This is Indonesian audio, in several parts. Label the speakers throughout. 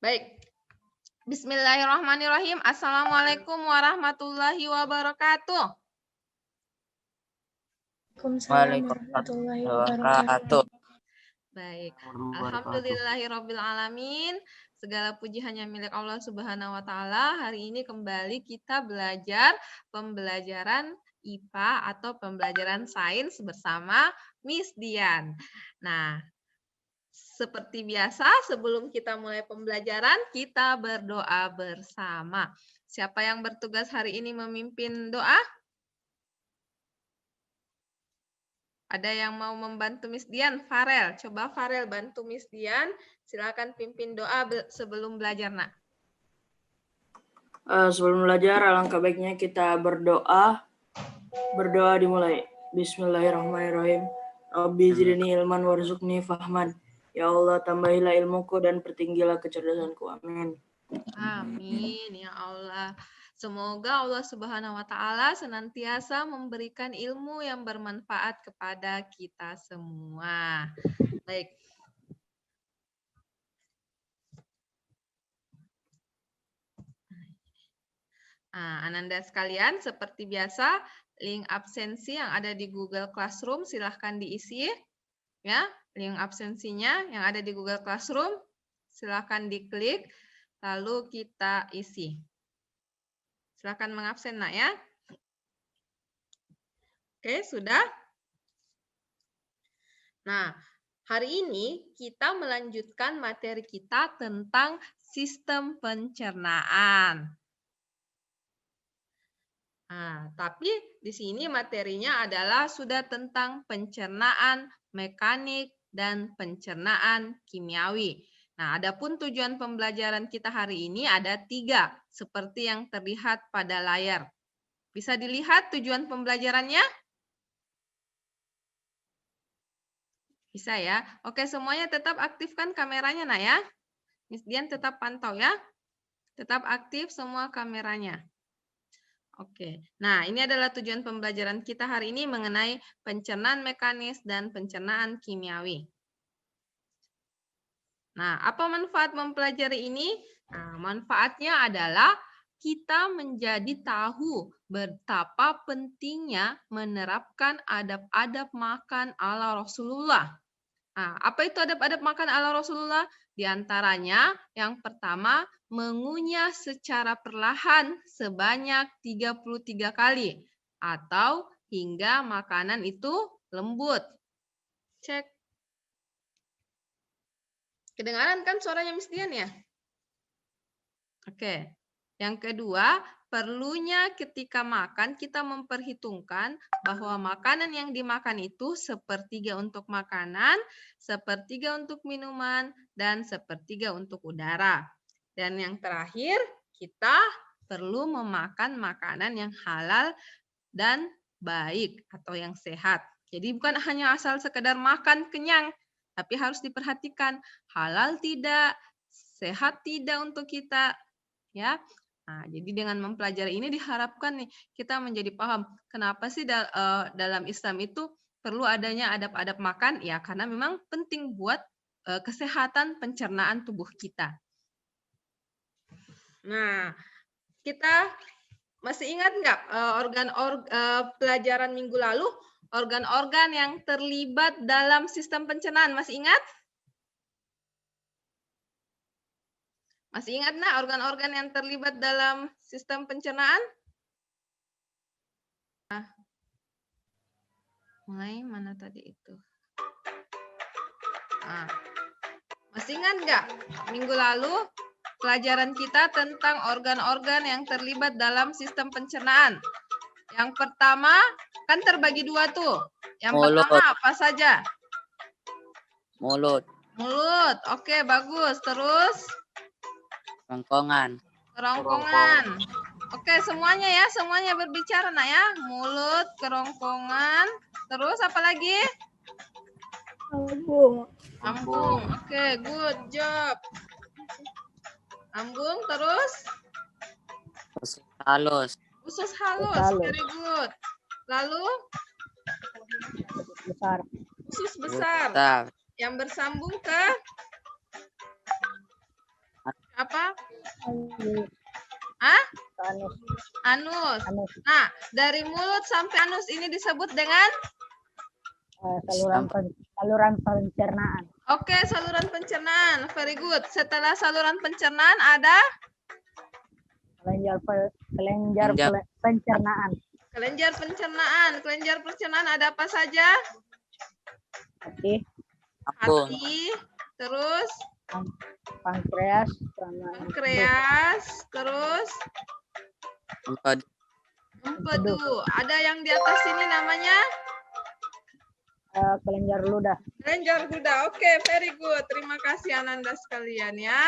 Speaker 1: Baik. Bismillahirrahmanirrahim. Assalamualaikum warahmatullahi wabarakatuh.
Speaker 2: Waalaikumsalam warahmatullahi wabarakatuh.
Speaker 1: Baik. Alhamdulillahirabbil alamin. Segala puji hanya milik Allah Subhanahu wa taala. Hari ini kembali kita belajar pembelajaran IPA atau pembelajaran sains bersama Miss Dian. Nah, seperti biasa, sebelum kita mulai pembelajaran, kita berdoa bersama. Siapa yang bertugas hari ini memimpin doa? Ada yang mau membantu Miss Dian? Farel, coba Farel bantu Miss Dian. Silakan pimpin doa sebelum belajar, Nak.
Speaker 2: Sebelum belajar, alangkah baiknya kita berdoa. Berdoa dimulai. Bismillahirrahmanirrahim. Rabbi zidni ilman warzuqni fahman. Ya Allah, tambahilah ilmuku dan pertinggilah kecerdasanku. Amin.
Speaker 1: Amin ya Allah. Semoga Allah Subhanahu wa taala senantiasa memberikan ilmu yang bermanfaat kepada kita semua. Baik. Nah, Ananda sekalian, seperti biasa, link absensi yang ada di Google Classroom silahkan diisi. Ya, link absensinya yang ada di Google Classroom silahkan diklik, lalu kita isi. Silahkan mengabsen, Nak, ya. Oke, sudah? Nah, hari ini kita melanjutkan materi kita tentang sistem pencernaan. Nah, tapi di sini materinya adalah sudah tentang pencernaan mekanik dan pencernaan kimiawi. Nah, adapun tujuan pembelajaran kita hari ini ada 3, seperti yang terlihat pada layar. Bisa dilihat tujuan pembelajarannya? Bisa ya? Oke, semuanya tetap aktifkan kameranya, Nak, ya. Miss Dian tetap pantau ya. Tetap aktif semua kameranya. Oke, nah ini adalah tujuan pembelajaran kita hari ini mengenai pencernaan mekanis dan pencernaan kimiawi. Nah, apa manfaat mempelajari ini? Nah, manfaatnya adalah kita menjadi tahu betapa pentingnya menerapkan adab-adab makan ala Rasulullah. Nah, apa itu adab-adab makan ala Rasulullah? Di antaranya, yang pertama, mengunyah secara perlahan sebanyak 33 kali atau hingga makanan itu lembut. Cek. Kedengaran kan suaranya Miss Dian ya? Oke. Yang kedua, perlunya ketika makan kita memperhitungkan bahwa makanan yang dimakan itu sepertiga untuk makanan, sepertiga untuk minuman, dan sepertiga untuk udara. Dan yang terakhir, kita perlu memakan makanan yang halal dan baik atau yang sehat. Jadi bukan hanya asal sekedar makan kenyang, tapi harus diperhatikan halal tidak, sehat tidak untuk kita, ya. Nah, jadi dengan mempelajari ini diharapkan nih kita menjadi paham kenapa sih dalam Islam itu perlu adanya adab-adab makan, ya karena memang penting buat kesehatan pencernaan tubuh kita. Nah, kita masih ingat nggak pelajaran minggu lalu organ-organ yang terlibat dalam sistem pencernaan, masih ingat? Masih ingat nggak organ-organ yang terlibat dalam sistem pencernaan? Mulai mana tadi itu? Nah, masih ingat nggak minggu lalu pelajaran kita tentang organ-organ yang terlibat dalam sistem pencernaan? Yang pertama kan terbagi 2 tuh. Yang
Speaker 3: Mulut.
Speaker 1: pertama apa saja?
Speaker 3: Mulut.
Speaker 1: Mulut. Oke, bagus. Terus?
Speaker 3: Kerongkongan.
Speaker 1: Kerongkongan. Oke, semuanya ya, semuanya berbicara, Nak, ya. Mulut, kerongkongan. Terus apa lagi?
Speaker 2: Lambung.
Speaker 1: Lambung. Oke, good job. Lambung, terus?
Speaker 3: Usus halus.
Speaker 1: Usus halus. Very good. Lalu?
Speaker 2: Besar.
Speaker 1: Usus besar.
Speaker 3: Besar.
Speaker 1: Yang bersambung ke Ah?
Speaker 4: Anus.
Speaker 1: Anus.
Speaker 4: Anus.
Speaker 1: Nah, dari mulut sampai anus ini disebut dengan?
Speaker 4: Saluran pencernaan.
Speaker 1: Oke, saluran pencernaan. Very good. Setelah saluran pencernaan ada?
Speaker 4: Kelenjar pencernaan.
Speaker 1: Kelenjar pencernaan. Kelenjar pencernaan ada apa saja?
Speaker 4: Hati,
Speaker 1: Hati, terus
Speaker 4: pankreas,
Speaker 1: terus
Speaker 3: Empedu.
Speaker 1: empedu. Ada yang di atas ini namanya?
Speaker 4: kelenjar ludah.
Speaker 1: Kelenjar ludah. Oke, very good. Terima kasih Ananda sekalian ya.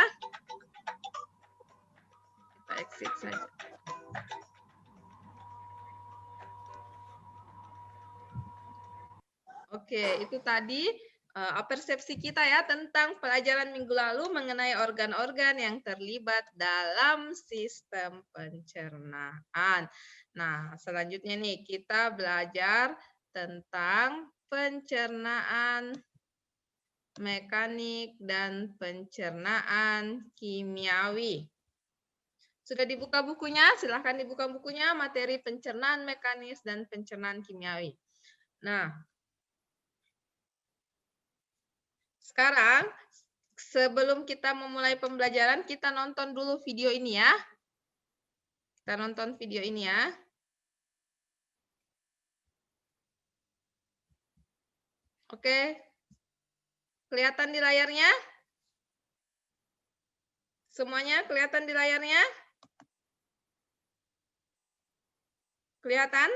Speaker 1: Kita exit saja. Oke, itu tadi persepsi kita ya tentang pelajaran minggu lalu mengenai organ-organ yang terlibat dalam sistem pencernaan. Nah, selanjutnya nih kita belajar tentang pencernaan mekanik dan pencernaan kimiawi. Sudah dibuka bukunya? Silahkan dibuka bukunya, materi pencernaan mekanis dan pencernaan kimiawi. Nah, sekarang, sebelum kita memulai pembelajaran, kita nonton dulu video ini ya. Kita nonton video ini ya. Oke. Kelihatan di layarnya? Semuanya kelihatan di layarnya? Kelihatan?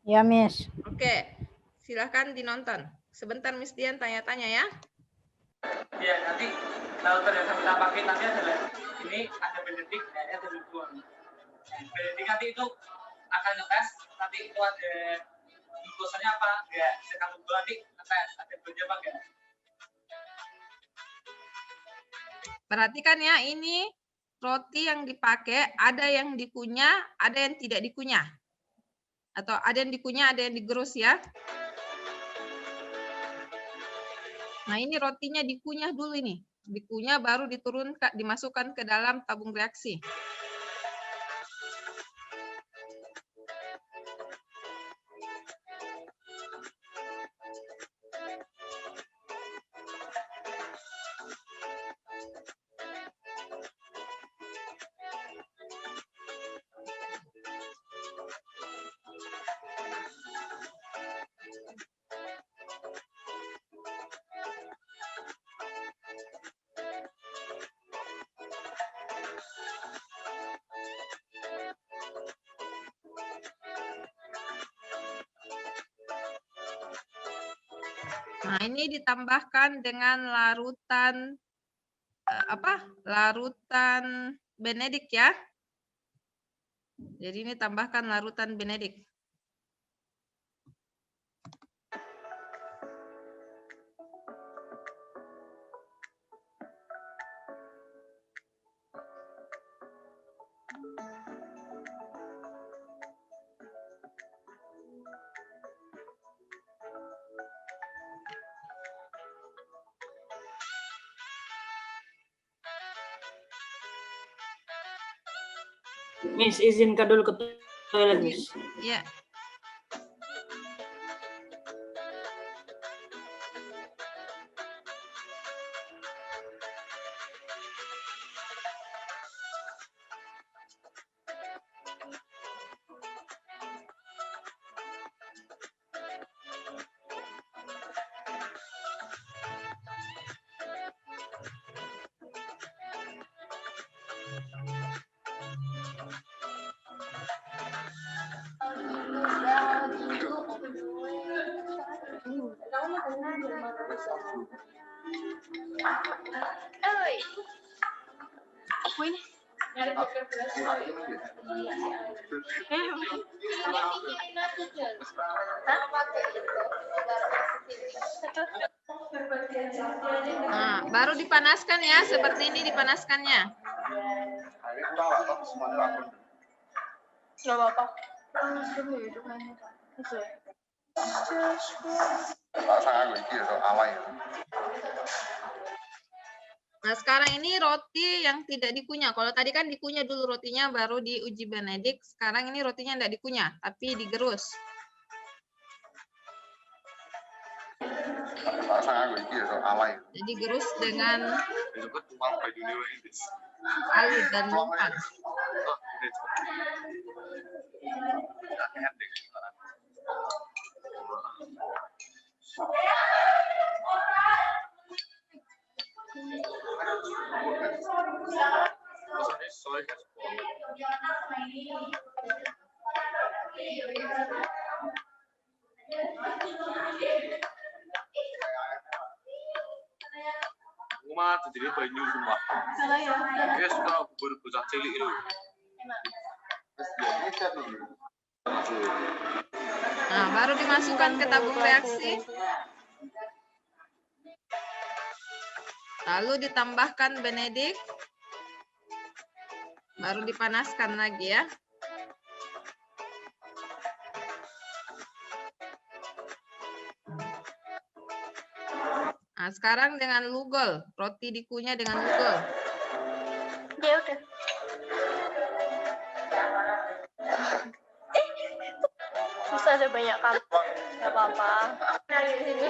Speaker 4: Ya, Miss.
Speaker 1: Oke. Silahkan dinonton. Sebentar Miss Dian tanya-tanya ya.
Speaker 5: Ya, nanti lautan yang kita pakai nanti adalah ini ada Benedict, ada Lugon. Benedict nanti itu akan ngetes, nanti itu ada glukosanya apa enggak. Sedang Lugon nanti ngetes, ada berapa apa enggak.
Speaker 1: Perhatikan ya, ini roti yang dipakai, ada yang dikunyah, ada yang tidak dikunyah. Atau ada yang dikunyah, ada yang digerus ya. Nah, ini rotinya dikunyah dulu ini. Dikunyah baru diturunkan, dimasukkan ke dalam tabung reaksi. Nah, ini ditambahkan dengan larutan larutan Benedict ya. Jadi ini tambahkan larutan Benedict.
Speaker 2: Miss, izinkan dulu ke toilet, Miss.
Speaker 1: Ya. Nah, baru dipanaskan ya, seperti ini dipanaskannya.
Speaker 6: Nggak apa-apa.
Speaker 1: Nah, sekarang ini roti yang tidak dikunyah. Kalau tadi kan dikunyah dulu rotinya, baru diuji Benedik. Sekarang ini rotinya tidak dikunyah, tapi digerus. Jadi gerus dengan alit dan lumpan.
Speaker 6: Jadi banyu semua. Dia suka berbocah cilik itu.
Speaker 1: Nah, baru dimasukkan ke tabung reaksi. Lalu ditambahkan Benedik. Baru dipanaskan lagi ya. Nah, sekarang dengan lugol. Roti dikunyah dengan lugol.
Speaker 7: Ya udah. Bisa ada banyak kamu. Gak apa-apa. Nah, di sini.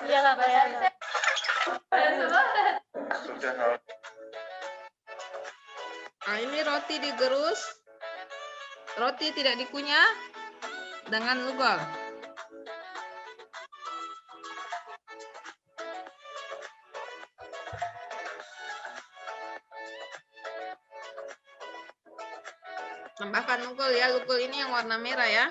Speaker 7: Iya nggak bayar.
Speaker 1: Nah, ini roti digerus. Roti tidak dikunyah dengan lugol. Tambahkan lugol ya. Lugol ini yang warna merah ya.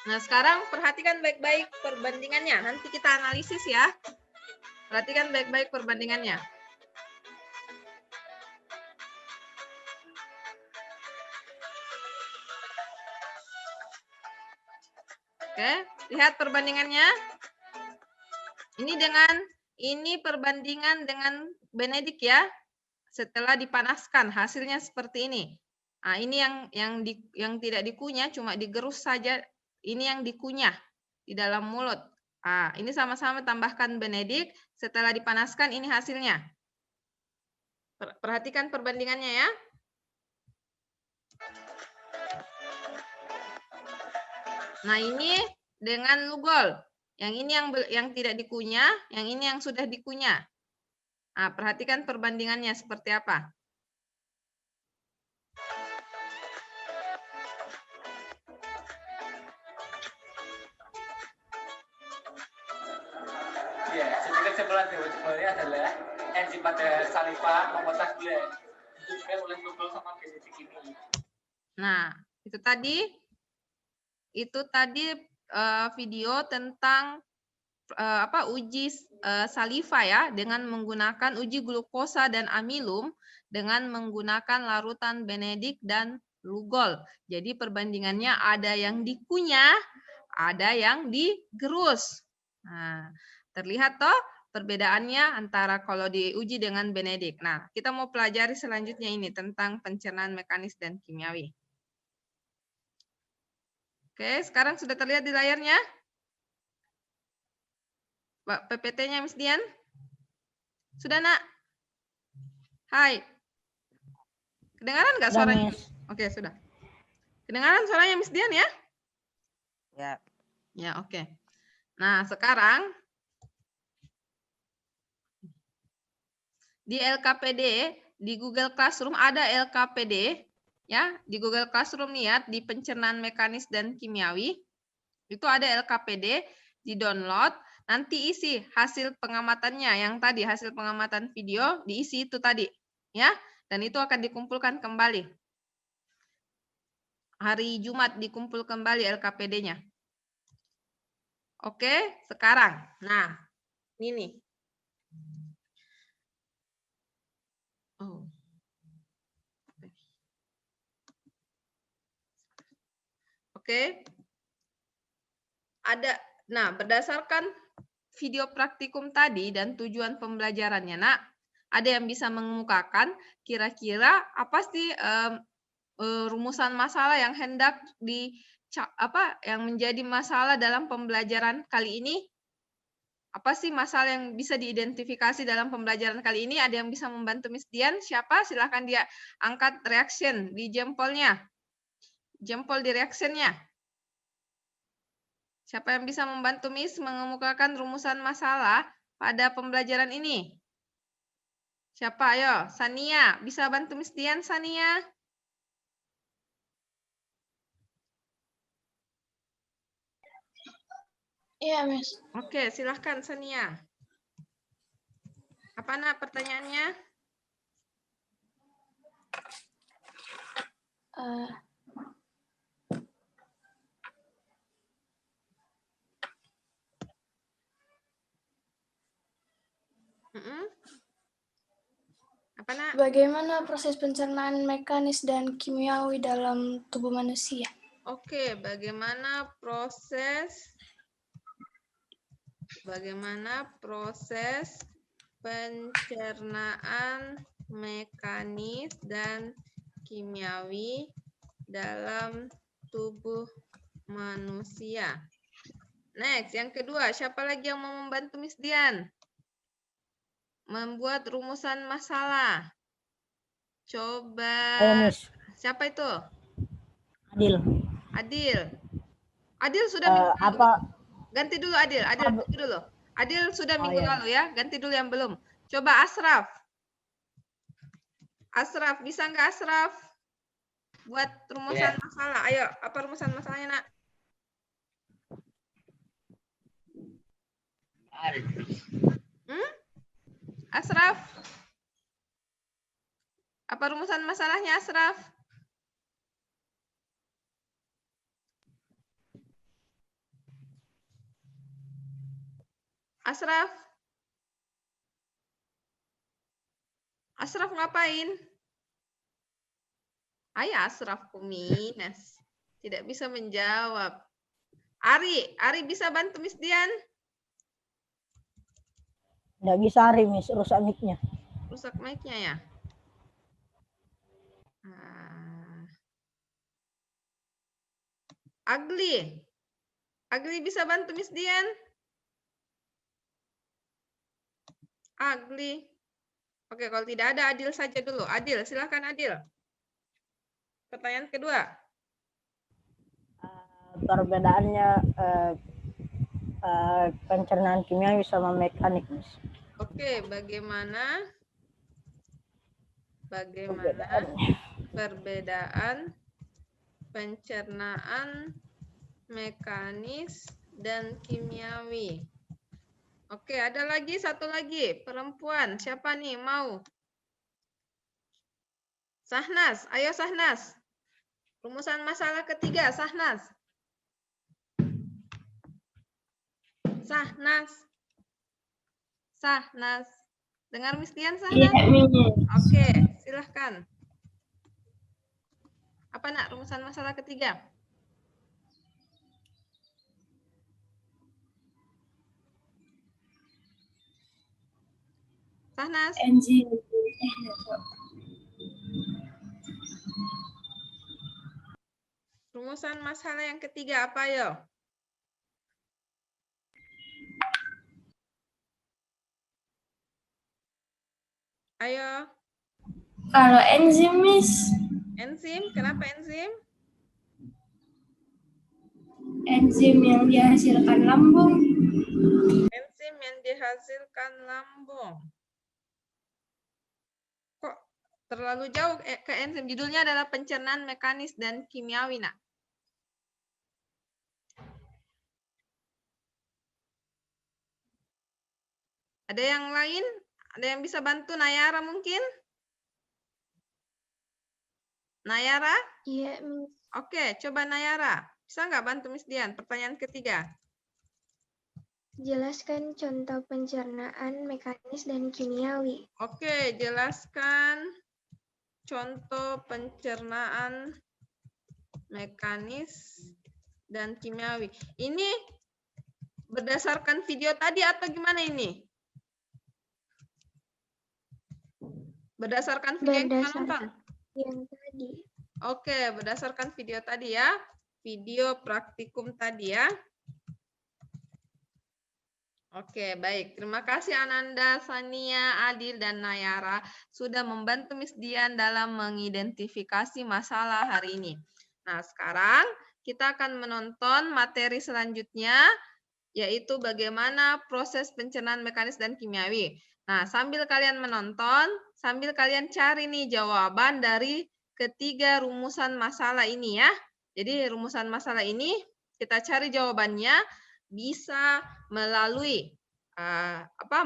Speaker 1: Nah, sekarang perhatikan baik-baik perbandingannya. Nanti kita analisis ya. Perhatikan baik-baik perbandingannya. Oke, lihat perbandingannya. Ini perbandingan dengan Benedik ya. Setelah dipanaskan, hasilnya seperti ini. Nah, ini yang tidak dikunyah, cuma digerus saja. Ini yang dikunyah di dalam mulut. Nah, ini sama-sama tambahkan Benedik. Setelah dipanaskan, ini hasilnya. Perhatikan perbandingannya ya. Nah, ini dengan lugol. Yang ini yang tidak dikunyah, yang ini yang sudah dikunyah. Nah, perhatikan perbandingannya seperti apa.
Speaker 5: Ya, sedikit kesimpulan teori adalah enzim pada saliva memotong gula. Itu juga oleh Google sama Benedik ini.
Speaker 1: Nah, itu tadi video tentang uji saliva ya, dengan menggunakan uji glukosa dan amilum dengan menggunakan larutan Benedik dan lugol. Jadi perbandingannya ada yang dikunyah, ada yang digerus. Nah, terlihat toh perbedaannya antara kalau diuji dengan Benedik. Nah, kita mau pelajari selanjutnya ini tentang pencernaan mekanis dan kimiawi. Oke, sekarang sudah terlihat di layarnya? PPT-nya Miss Dian? Sudah, Nak? Hai. Kedengaran nggak
Speaker 4: Sudah,
Speaker 1: suaranya?
Speaker 4: Miss.
Speaker 1: Oke, sudah. Kedengaran suaranya Miss Dian ya?
Speaker 3: Ya.
Speaker 1: Ya, oke. Nah, sekarang di LKPD, di Google Classroom ada LKPD. Ya, di Google Classroom lihat di pencernaan mekanis dan kimiawi. Itu ada LKPD, di-download. Nanti isi hasil pengamatannya yang tadi, hasil pengamatan video, diisi itu tadi. Ya, dan itu akan dikumpulkan kembali. Hari Jumat dikumpul kembali LKPD-nya. Oke, sekarang. Nah, ini nih. Oke. Nah, berdasarkan video praktikum tadi dan tujuan pembelajarannya, Nak, ada yang bisa mengemukakan kira-kira apa sih rumusan masalah yang hendak yang menjadi masalah dalam pembelajaran kali ini? Apa sih masalah yang bisa diidentifikasi dalam pembelajaran kali ini? Ada yang bisa membantu Miss Dian? Siapa? Silahkan dia angkat reaction di jempolnya. Jempol di reactionnya. Siapa yang bisa membantu Miss mengemukakan rumusan masalah pada pembelajaran ini? Siapa? Ayo, Sania. Bisa bantu Miss Dian, Sania?
Speaker 7: Iya, Miss.
Speaker 1: Oke, silahkan Sania. Apa Nak pertanyaannya? Apa Nak?
Speaker 7: Bagaimana proses pencernaan mekanis dan kimiawi dalam tubuh manusia?
Speaker 1: Oke, bagaimana proses pencernaan mekanis dan kimiawi dalam tubuh manusia. Next, yang kedua, siapa lagi yang mau membantu Miss Dian? Membuat rumusan masalah. Coba.
Speaker 4: Ayo, Miss.
Speaker 1: Siapa itu?
Speaker 4: Adil.
Speaker 1: Adil sudah minggu lalu.
Speaker 4: Apa?
Speaker 1: Ganti dulu Adil. Ganti dulu. Adil sudah minggu
Speaker 4: iya.
Speaker 1: lalu ya. Ganti dulu yang belum. Coba Asraf. Asraf, bisa nggak Asraf? Buat rumusan masalah. Ayo, apa rumusan masalahnya, Nak? Asraf? Apa rumusan masalahnya, Asraf? Asraf? Asraf ngapain? Ayo Asraf Kuminas. Tidak bisa menjawab. Ari bisa bantu Miss Dian?
Speaker 4: Nggak bisa, Ari, Miss. Rusak mic-nya.
Speaker 1: Rusak mic-nya ya? Agli bisa bantu Miss Dian? Agli. Oke, kalau tidak ada Adil saja dulu. Adil, silahkan Adil. Pertanyaan kedua.
Speaker 4: Perbedaannya pencernaan kimiawi sama mekanik, Miss.
Speaker 1: Oke, bagaimana perbedaan pencernaan mekanis dan kimiawi? Oke, ada lagi satu lagi perempuan. Siapa nih mau? Sahnas, ayo Sahnas. Rumusan masalah ketiga, Sahnas. Sahnas. Dengar Miss Dian, Sahnas? Oke, silahkan. Apa Nak rumusan masalah ketiga? Sahnas. Rumusan masalah yang ketiga apa yo? Ayo.
Speaker 7: Kalau enzim, Miss.
Speaker 1: Enzim, kenapa enzim?
Speaker 7: Enzim yang dihasilkan lambung.
Speaker 1: Enzim yang dihasilkan lambung. Kok terlalu jauh ke enzim? Judulnya adalah pencernaan mekanis dan kimiawi, Nak. Ada yang lain? Ada yang bisa bantu? Nayara mungkin? Nayara?
Speaker 7: Iya, Miss.
Speaker 1: Oke, coba Nayara. Bisa nggak bantu Miss Dian? Pertanyaan ketiga.
Speaker 8: Jelaskan contoh pencernaan mekanis dan kimiawi.
Speaker 1: Oke, jelaskan contoh pencernaan mekanis dan kimiawi. Ini berdasarkan video tadi atau gimana ini? Berdasarkan video yang kita nonton?
Speaker 8: Berdasarkan yang tadi.
Speaker 1: Oke, berdasarkan video tadi ya. Video praktikum tadi ya. Oke, baik. Terima kasih Ananda, Sania, Adil, dan Nayara sudah membantu Miss Dian dalam mengidentifikasi masalah hari ini. Nah, sekarang kita akan menonton materi selanjutnya, yaitu bagaimana proses pencernaan mekanis dan kimiawi. Nah, sambil kalian menonton, sambil kalian cari nih jawaban dari ketiga rumusan masalah ini ya. Jadi rumusan masalah ini kita cari jawabannya bisa melalui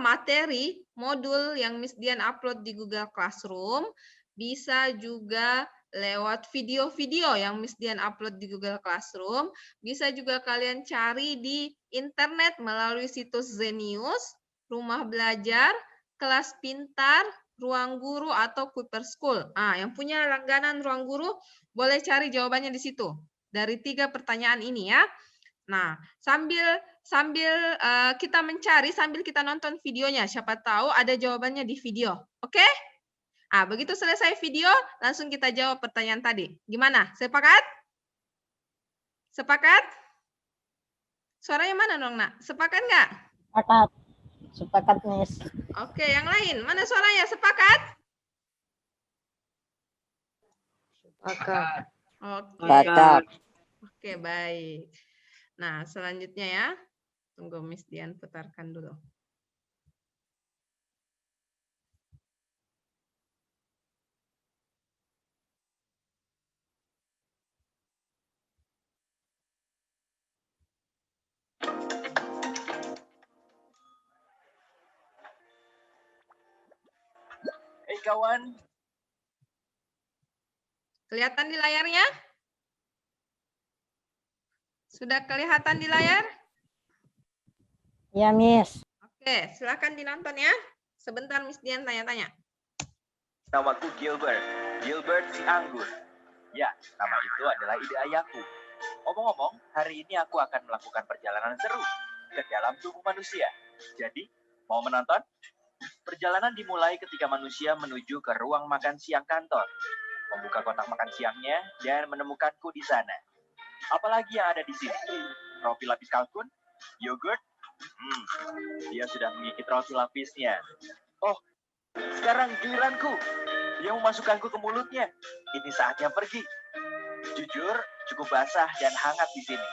Speaker 1: materi modul yang Miss Dian upload di Google Classroom, bisa juga lewat video-video yang Miss Dian upload di Google Classroom, bisa juga kalian cari di internet melalui situs Zenius, Rumah Belajar, Kelas Pintar, Ruang Guru, atau Kuiper School. Yang punya langganan Ruang Guru boleh cari jawabannya di situ dari 3 pertanyaan ini ya. Nah, sambil kita mencari, sambil kita nonton videonya, siapa tahu ada jawabannya di video. Oke? Begitu selesai video, langsung kita jawab pertanyaan tadi. Gimana? Sepakat? Sepakat? Suaranya mana dong, Nak? Sepakat nggak?
Speaker 4: Sepakat. Sepakat, Miss.
Speaker 1: Oke, yang lain. Mana suaranya? Sepakat?
Speaker 3: Sepakat.
Speaker 1: Oke.
Speaker 3: Sepakat.
Speaker 1: Oke, baik. Nah, selanjutnya ya. Tunggu Miss Dian putarkan dulu.
Speaker 9: Kawan.
Speaker 1: Kelihatan di layarnya? Sudah kelihatan di layar?
Speaker 4: Ya, Miss.
Speaker 1: Oke, silakan dinonton ya. Sebentar Miss Dian tanya-tanya.
Speaker 9: Namaku Gilbert si Anggur. Ya, nama itu adalah ide ayahku. Omong-omong, hari ini aku akan melakukan perjalanan seru ke dalam tubuh manusia. Jadi, mau menonton? Perjalanan dimulai ketika manusia menuju ke ruang makan siang kantor, membuka kotak makan siangnya, dan menemukanku di sana. Apalagi yang ada di sini? Roti lapis kalkun? Yogurt? Dia sudah mengikit roti lapisnya. Oh, sekarang giliranku. Dia memasukkanku ke mulutnya. Ini saatnya pergi. Jujur, cukup basah dan hangat di sini.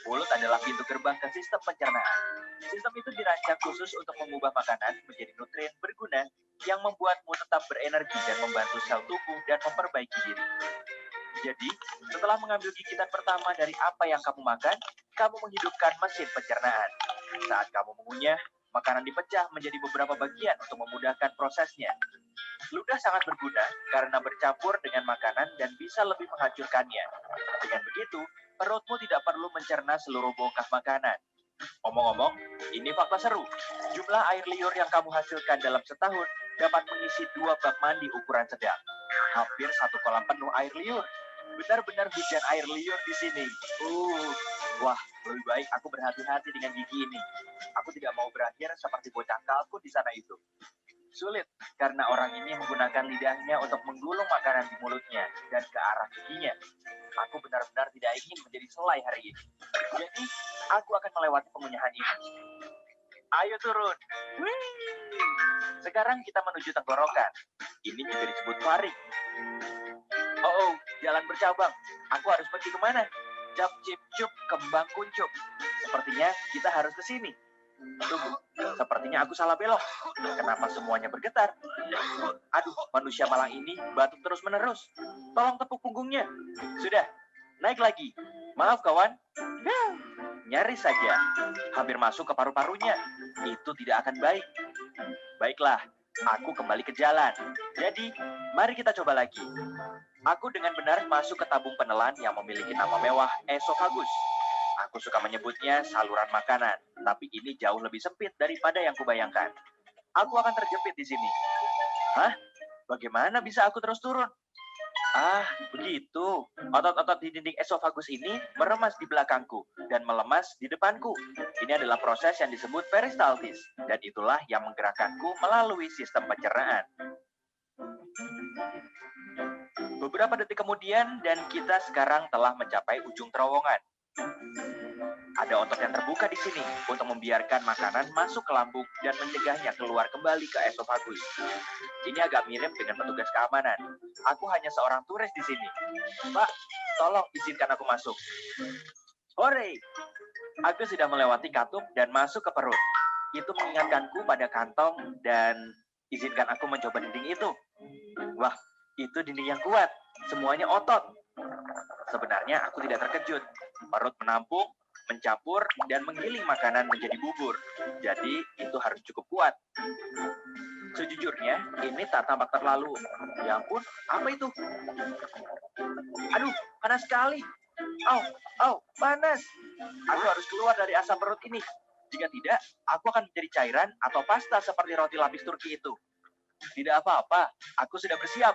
Speaker 9: Mulut adalah pintu gerbang ke sistem pencernaan. Sistem itu dirancang khusus untuk mengubah makanan menjadi nutrien berguna yang membuatmu tetap berenergi dan membantu sel tubuh dan memperbaiki diri. Jadi, setelah mengambil gigitan pertama dari apa yang kamu makan, kamu menghidupkan mesin pencernaan. Saat kamu mengunyah, makanan dipecah menjadi beberapa bagian untuk memudahkan prosesnya. Ludah sangat berguna karena bercampur dengan makanan dan bisa lebih menghancurkannya. Dengan begitu, perutmu tidak perlu mencerna seluruh bongkah makanan. Omong-omong, ini fakta seru. Jumlah air liur yang kamu hasilkan dalam setahun dapat mengisi 2 bak mandi ukuran sedang. Hampir 1 kolam penuh air liur. Benar-benar hujan air liur di sini. Wah, lebih baik aku berhati-hati dengan gigi ini. Aku tidak mau berakhir seperti bocah kalkun di sana itu. Sulit, karena orang ini menggunakan lidahnya untuk menggulung makanan di mulutnya dan ke arah giginya. Aku benar-benar tidak ingin menjadi selai hari ini. Jadi, aku akan melewati pengunyahan ini. Ayo turun. Sekarang kita menuju tenggorokan. Ini juga disebut faring. Oh, jalan bercabang. Aku harus pergi kemana? Cap, cip, cup, kembang kuncup. Sepertinya kita harus ke sini. Tunggu, sepertinya aku salah belok. Kenapa semuanya bergetar? Aduh, manusia malang ini batuk terus-menerus. Tolong tepuk punggungnya. Sudah, naik lagi. Maaf kawan. Nyaris saja. Hampir masuk ke paru-parunya. Itu tidak akan baik. Baiklah, aku kembali ke jalan. Jadi, mari kita coba lagi. Aku dengan benar masuk ke tabung penelan yang memiliki nama mewah esofagus. Aku suka menyebutnya saluran makanan, tapi ini jauh lebih sempit daripada yang kubayangkan. Aku akan terjepit di sini. Hah? Bagaimana bisa aku terus turun? Ah, begitu. Otot-otot di dinding esofagus ini meremas di belakangku dan melemas di depanku. Ini adalah proses yang disebut peristaltis, dan itulah yang menggerakkanku melalui sistem pencernaan. Beberapa detik kemudian, dan kita sekarang telah mencapai ujung terowongan. Ada otot yang terbuka di sini untuk membiarkan makanan masuk ke lambung dan mencegahnya keluar kembali ke esofagus. Ini agak mirip dengan petugas keamanan. Aku hanya seorang turis di sini. Pak, tolong izinkan aku masuk. Hore! Aku sudah melewati katup dan masuk ke perut. Itu mengingatkanku pada kantong dan izinkan aku mencoba dinding itu. Wah, itu dinding yang kuat. Semuanya otot. Sebenarnya aku tidak terkejut. Perut menampung, mencampur, dan menggiling makanan menjadi bubur. Jadi, itu harus cukup kuat. Sejujurnya, ini tak tampak terlalu. Ya ampun, apa itu? Aduh, panas sekali. Panas. Aku harus keluar dari asam perut ini. Jika tidak, aku akan menjadi cairan atau pasta seperti roti lapis Turki itu. Tidak apa-apa, aku sudah bersiap.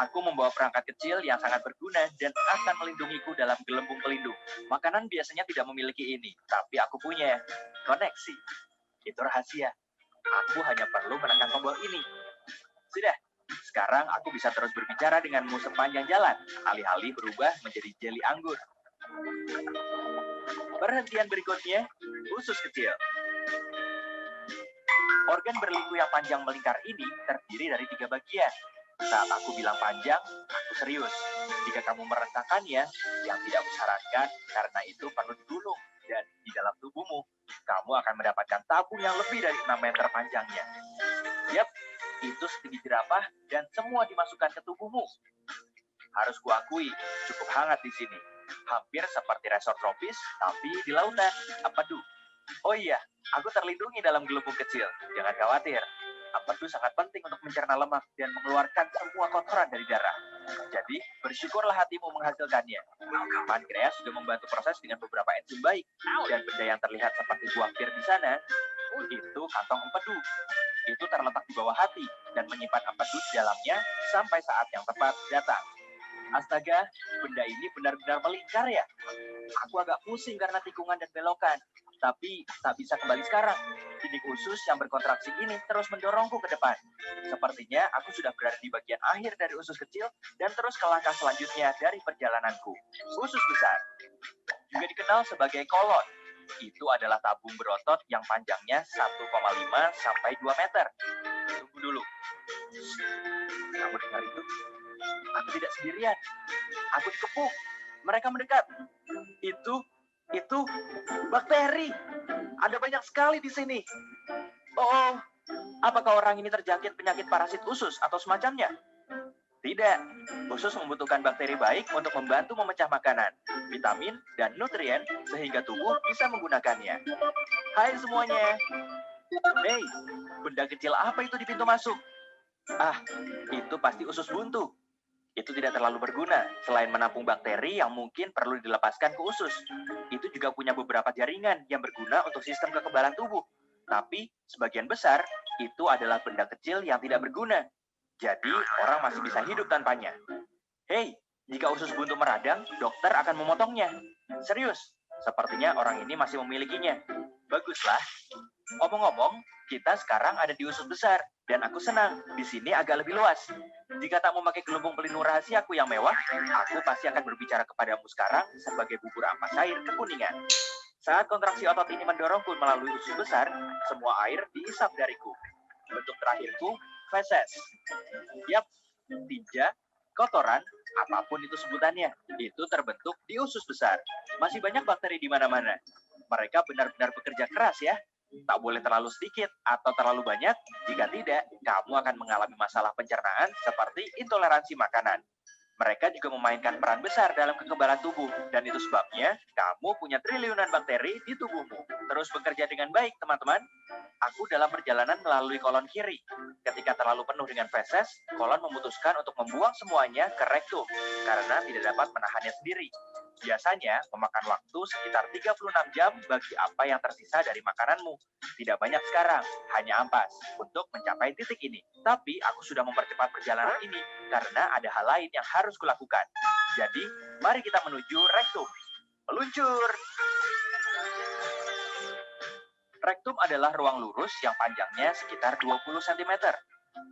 Speaker 9: Aku membawa perangkat kecil yang sangat berguna dan akan melindungiku dalam gelembung pelindung. Makanan biasanya tidak memiliki ini, tapi aku punya koneksi. Itu rahasia. Aku hanya perlu menekan tombol ini. Sudah, sekarang aku bisa terus berbicara denganmu sepanjang jalan, alih-alih berubah menjadi jeli anggur. Perhentian berikutnya, usus kecil. Organ berliku yang panjang melingkar ini terdiri dari 3 bagian. Saat aku bilang panjang, aku serius. Jika kamu merentangkannya, yang tidak kusarankan karena itu perlu digulung. Dan di dalam tubuhmu, kamu akan mendapatkan tabung yang lebih dari 6 meter panjangnya. Yap, itu setinggi jerapah dan semua dimasukkan ke tubuhmu. Harus kuakui, cukup hangat di sini. Hampir seperti resort tropis, tapi di lautan. Empedu. Oh iya, aku terlindungi dalam gelembung kecil. Jangan khawatir. Empedu sangat penting untuk mencerna lemak dan mengeluarkan semua kotoran dari darah. Jadi, bersyukurlah hatimu menghasilkannya. Pankreas sudah membantu proses dengan beberapa enzim baik. Dan benda yang terlihat seperti buah pir di sana, itu kantong empedu. Itu terletak di bawah hati dan menyimpan empedu di dalamnya sampai saat yang tepat datang. Astaga, benda ini benar-benar melingkar ya. Aku agak pusing karena tikungan dan belokan. Tapi tak bisa kembali sekarang. Dinding usus yang berkontraksi ini terus mendorongku ke depan. Sepertinya aku sudah berada di bagian akhir dari usus kecil dan terus ke langkah selanjutnya dari perjalananku. Usus besar. Juga dikenal sebagai kolon. Itu adalah tabung berotot yang panjangnya 1,5 sampai 2 meter. Tunggu dulu. Kamu dengar itu? Aku tidak sendirian. Aku dikepung. Mereka mendekat. Itu bakteri. Ada banyak sekali di sini. Oh, apakah orang ini terjangkit penyakit parasit usus atau semacamnya? Tidak. Usus membutuhkan bakteri baik untuk membantu memecah makanan, vitamin, dan nutrien sehingga tubuh bisa menggunakannya. Hai semuanya. Hei, benda kecil apa itu di pintu masuk? Ah, itu pasti usus buntu. Itu tidak terlalu berguna, selain menampung bakteri yang mungkin perlu dilepaskan ke usus. Itu juga punya beberapa jaringan yang berguna untuk sistem kekebalan tubuh. Tapi, sebagian besar, itu adalah benda kecil yang tidak berguna. Jadi, orang masih bisa hidup tanpanya. Hei, jika usus buntu meradang, dokter akan memotongnya. Serius, sepertinya orang ini masih memilikinya. Baguslah. Omong-omong, kita sekarang ada di usus besar, dan aku senang. Di sini agak lebih luas. Jika tak memakai gelembung pelindung rahasiaku yang mewah, aku pasti akan berbicara kepadamu sekarang sebagai bubur ampas air kekuningan. Saat kontraksi otot ini mendorongku melalui usus besar, semua air diisap dariku. Bentuk terakhirku, feses. Yap, tinja, kotoran, apapun itu sebutannya, itu terbentuk di usus besar. Masih banyak bakteri di mana-mana. Mereka benar-benar bekerja keras ya. Tak boleh terlalu sedikit atau terlalu banyak. Jika tidak, kamu akan mengalami masalah pencernaan seperti intoleransi makanan. Mereka juga memainkan peran besar dalam kekebalan tubuh, dan itu sebabnya kamu punya triliunan bakteri di tubuhmu. Terus bekerja dengan baik, teman-teman. Aku dalam perjalanan melalui kolon kiri. Ketika terlalu penuh dengan feses, kolon memutuskan untuk membuang semuanya ke rektum, karena tidak dapat menahannya sendiri. Biasanya memakan waktu sekitar 36 jam bagi apa yang tersisa dari makananmu. Tidak banyak sekarang, hanya ampas untuk mencapai titik ini. Tapi aku sudah mempercepat perjalanan ini karena ada hal lain yang harus kulakukan. Jadi, mari kita menuju rektum. Meluncur! Rektum adalah ruang lurus yang panjangnya sekitar 20 cm.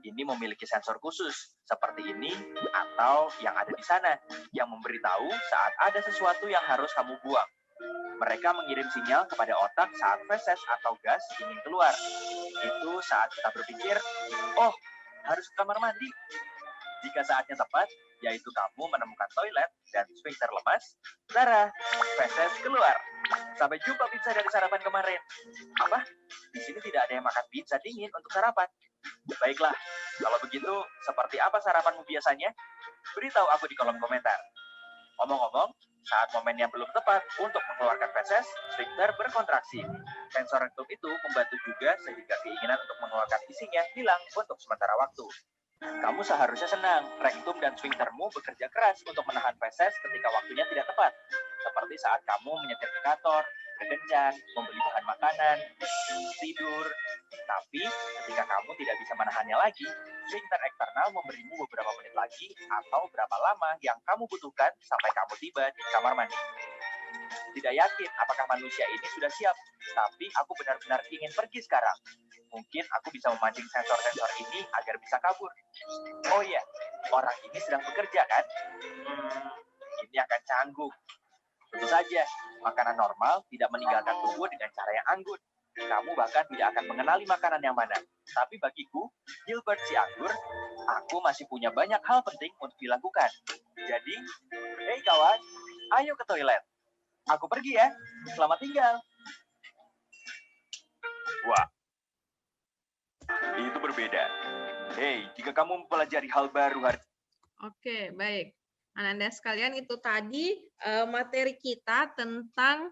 Speaker 9: Ini memiliki sensor khusus, seperti ini atau yang ada di sana, yang memberitahu saat ada sesuatu yang harus kamu buang. Mereka mengirim sinyal kepada otak saat feses atau gas ingin keluar. Itu saat kita berpikir, oh, harus ke kamar mandi. Jika saatnya tepat, yaitu kamu menemukan toilet dan sphincter lemas, Sarah, feses keluar. Sampai jumpa pizza dari sarapan kemarin. Apa? Di sini tidak ada yang makan pizza dingin untuk sarapan. Baiklah, kalau begitu, seperti apa sarapanmu biasanya? Beritahu aku di kolom komentar. Ngomong-ngomong, saat momennya belum tepat untuk mengeluarkan feses, sphincter berkontraksi. Sensor rektum itu membantu juga sehingga keinginan untuk mengeluarkan isinya hilang untuk sementara waktu. Kamu seharusnya senang, rektum dan sphinctermu bekerja keras untuk menahan feses ketika waktunya tidak tepat. Seperti saat kamu menyetir ke kantor, berkencan, membeli bahan makanan, tidur. Tapi ketika kamu tidak bisa menahannya lagi, sphincter eksternal memberimu beberapa menit lagi atau berapa lama yang kamu butuhkan sampai kamu tiba di kamar mandi. Tidak yakin apakah manusia ini sudah siap, tapi aku benar-benar ingin pergi sekarang. Mungkin aku bisa memancing sensor-sensor ini agar bisa kabur. Oh iya, orang ini sedang bekerja kan? Ini akan canggung. Tentu saja, makanan normal tidak meninggalkan tubuh dengan cara yang anggun. Kamu bahkan tidak akan mengenali makanan yang mana. Tapi bagiku, Gilbert si anggur, aku masih punya banyak hal penting untuk dilakukan. Jadi, hei kawan, ayo ke toilet. Aku pergi ya. Selamat tinggal. Wah, itu berbeda. Hei, jika kamu mempelajari hal baru hari...
Speaker 1: Oke, baik. Ananda sekalian, itu tadi materi kita tentang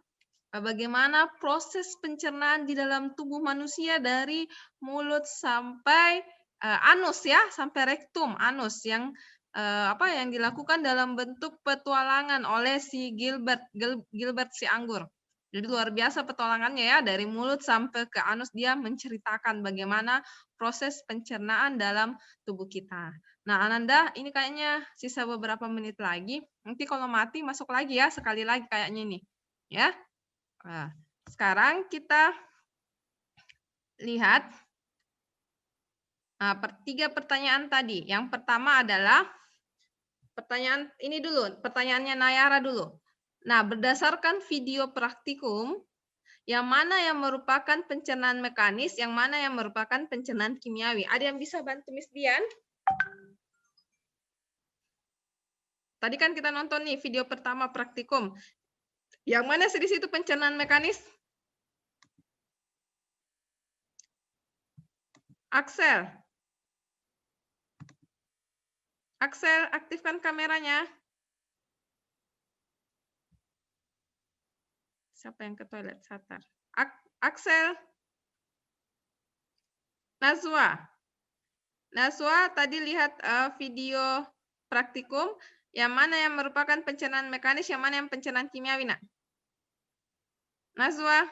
Speaker 1: bagaimana proses pencernaan di dalam tubuh manusia dari mulut sampai anus ya, sampai rektum, anus yang yang dilakukan dalam bentuk petualangan oleh si Gilbert si anggur. Jadi luar biasa petualangannya ya, dari mulut sampai ke anus dia menceritakan bagaimana proses pencernaan dalam tubuh kita. Nah, Ananda, ini kayaknya sisa beberapa menit lagi. Nanti kalau mati masuk lagi ya, sekali lagi kayaknya ini. Ya. Nah, sekarang kita lihat tiga pertanyaan tadi. Yang pertama adalah pertanyaan ini dulu, pertanyaannya Nayara dulu. Nah, berdasarkan video praktikum, yang mana yang merupakan pencernaan mekanis, yang mana yang merupakan pencernaan kimiawi? Ada yang bisa bantu Miss Dian? Tadi kan kita nonton nih video pertama praktikum. Yang mana sih di situ pencernaan mekanis? Axel. Axel, aktifkan kameranya. Siapa yang ke toilet? Satar. Axel. Nazwa. Nazwa, tadi lihat video praktikum. Yang mana yang merupakan pencernaan mekanis, yang mana yang pencernaan kimiawi, nak? Nazwa.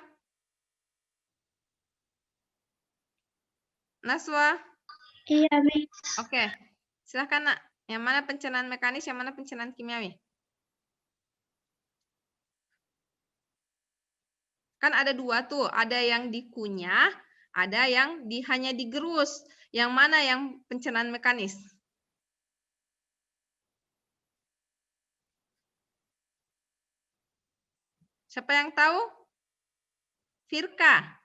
Speaker 1: Nazwa.
Speaker 8: Iya, Miss.
Speaker 1: Oke. Silakan, nak. Yang mana pencernaan mekanis, yang mana pencernaan kimiawi? Kan ada dua tuh, ada yang dikunyah, ada yang hanya digerus. Yang mana yang pencernaan mekanis? Siapa yang tahu? Firka.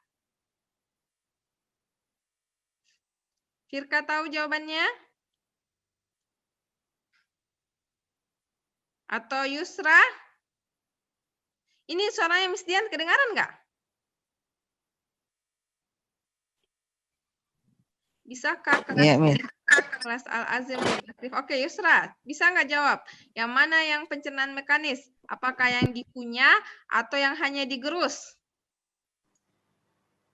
Speaker 1: Firka tahu jawabannya? Atau Yusra? Ini suaranya Miss Dian kedengaran nggak? Bisakah kelas Al-Azim? Oke, Yusra, bisa nggak jawab? Yang mana yang pencernaan mekanis? Apakah yang dikunyah atau yang hanya digerus?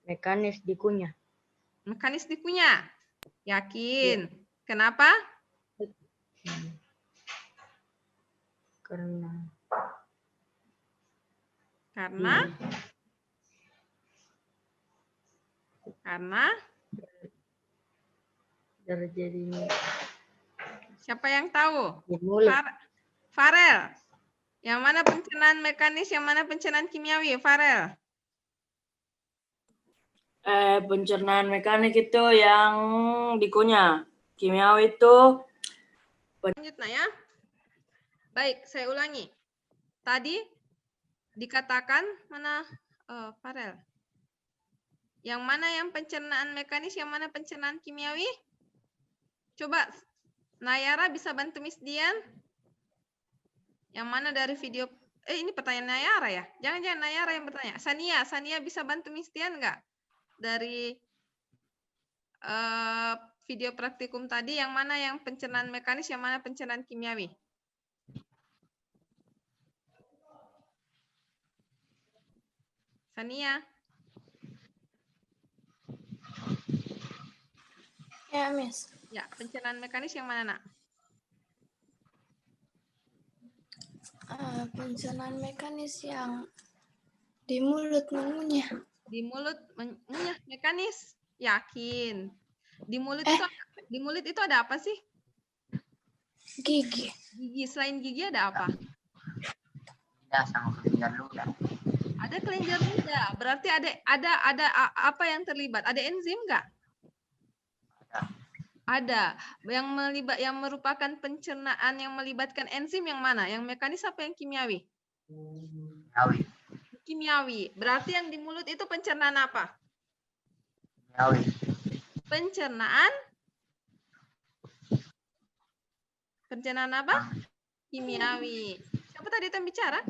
Speaker 4: Mekanis dikunyah.
Speaker 1: Mekanis dikunyah. Yakin? Ya. Kenapa?
Speaker 4: Karena
Speaker 1: Karena
Speaker 2: terjadinya
Speaker 1: siapa yang tahu?
Speaker 4: Di mulut.
Speaker 1: Farel. Yang mana pencernaan mekanis, yang mana pencernaan kimiawi? Farel.
Speaker 2: pencernaan mekanik itu yang dikunyah. Kimiawi itu
Speaker 1: Lanjut nah ya. Baik, saya ulangi. Tadi dikatakan mana Farel? Yang mana yang pencernaan mekanis, yang mana pencernaan kimiawi? Coba Nayara bisa bantu Miss Dian? Yang mana dari video ini pertanyaan Nayara ya? Jangan Nayara yang bertanya. Sania bisa bantu Miss Dian nggak? Dari video praktikum tadi, yang mana yang pencernaan mekanis, yang mana pencernaan kimiawi? Sania.
Speaker 7: Ya, Miss.
Speaker 1: Ya, pencernaan mekanis yang mana, Nak?
Speaker 7: Pencernaan mekanis yang di mulut mengunyah.
Speaker 1: Di mulut mengunyah mekanis. Yakin. Di mulut itu ada apa sih?
Speaker 7: Gigi.
Speaker 1: Gigi. Selain gigi ada apa?
Speaker 3: Lidah sama kelenjar ludah.
Speaker 1: Ada kelenjar ludah. Berarti ada apa yang terlibat? Ada enzim nggak? Ada. Yang merupakan pencernaan yang melibatkan enzim yang mana? Yang mekanis apa yang kimiawi?
Speaker 3: Kimiawi.
Speaker 1: Kimiawi. Berarti yang di mulut itu pencernaan apa?
Speaker 3: Kimiawi.
Speaker 1: Pencernaan apa? Kimiawi. Siapa tadi yang bicara?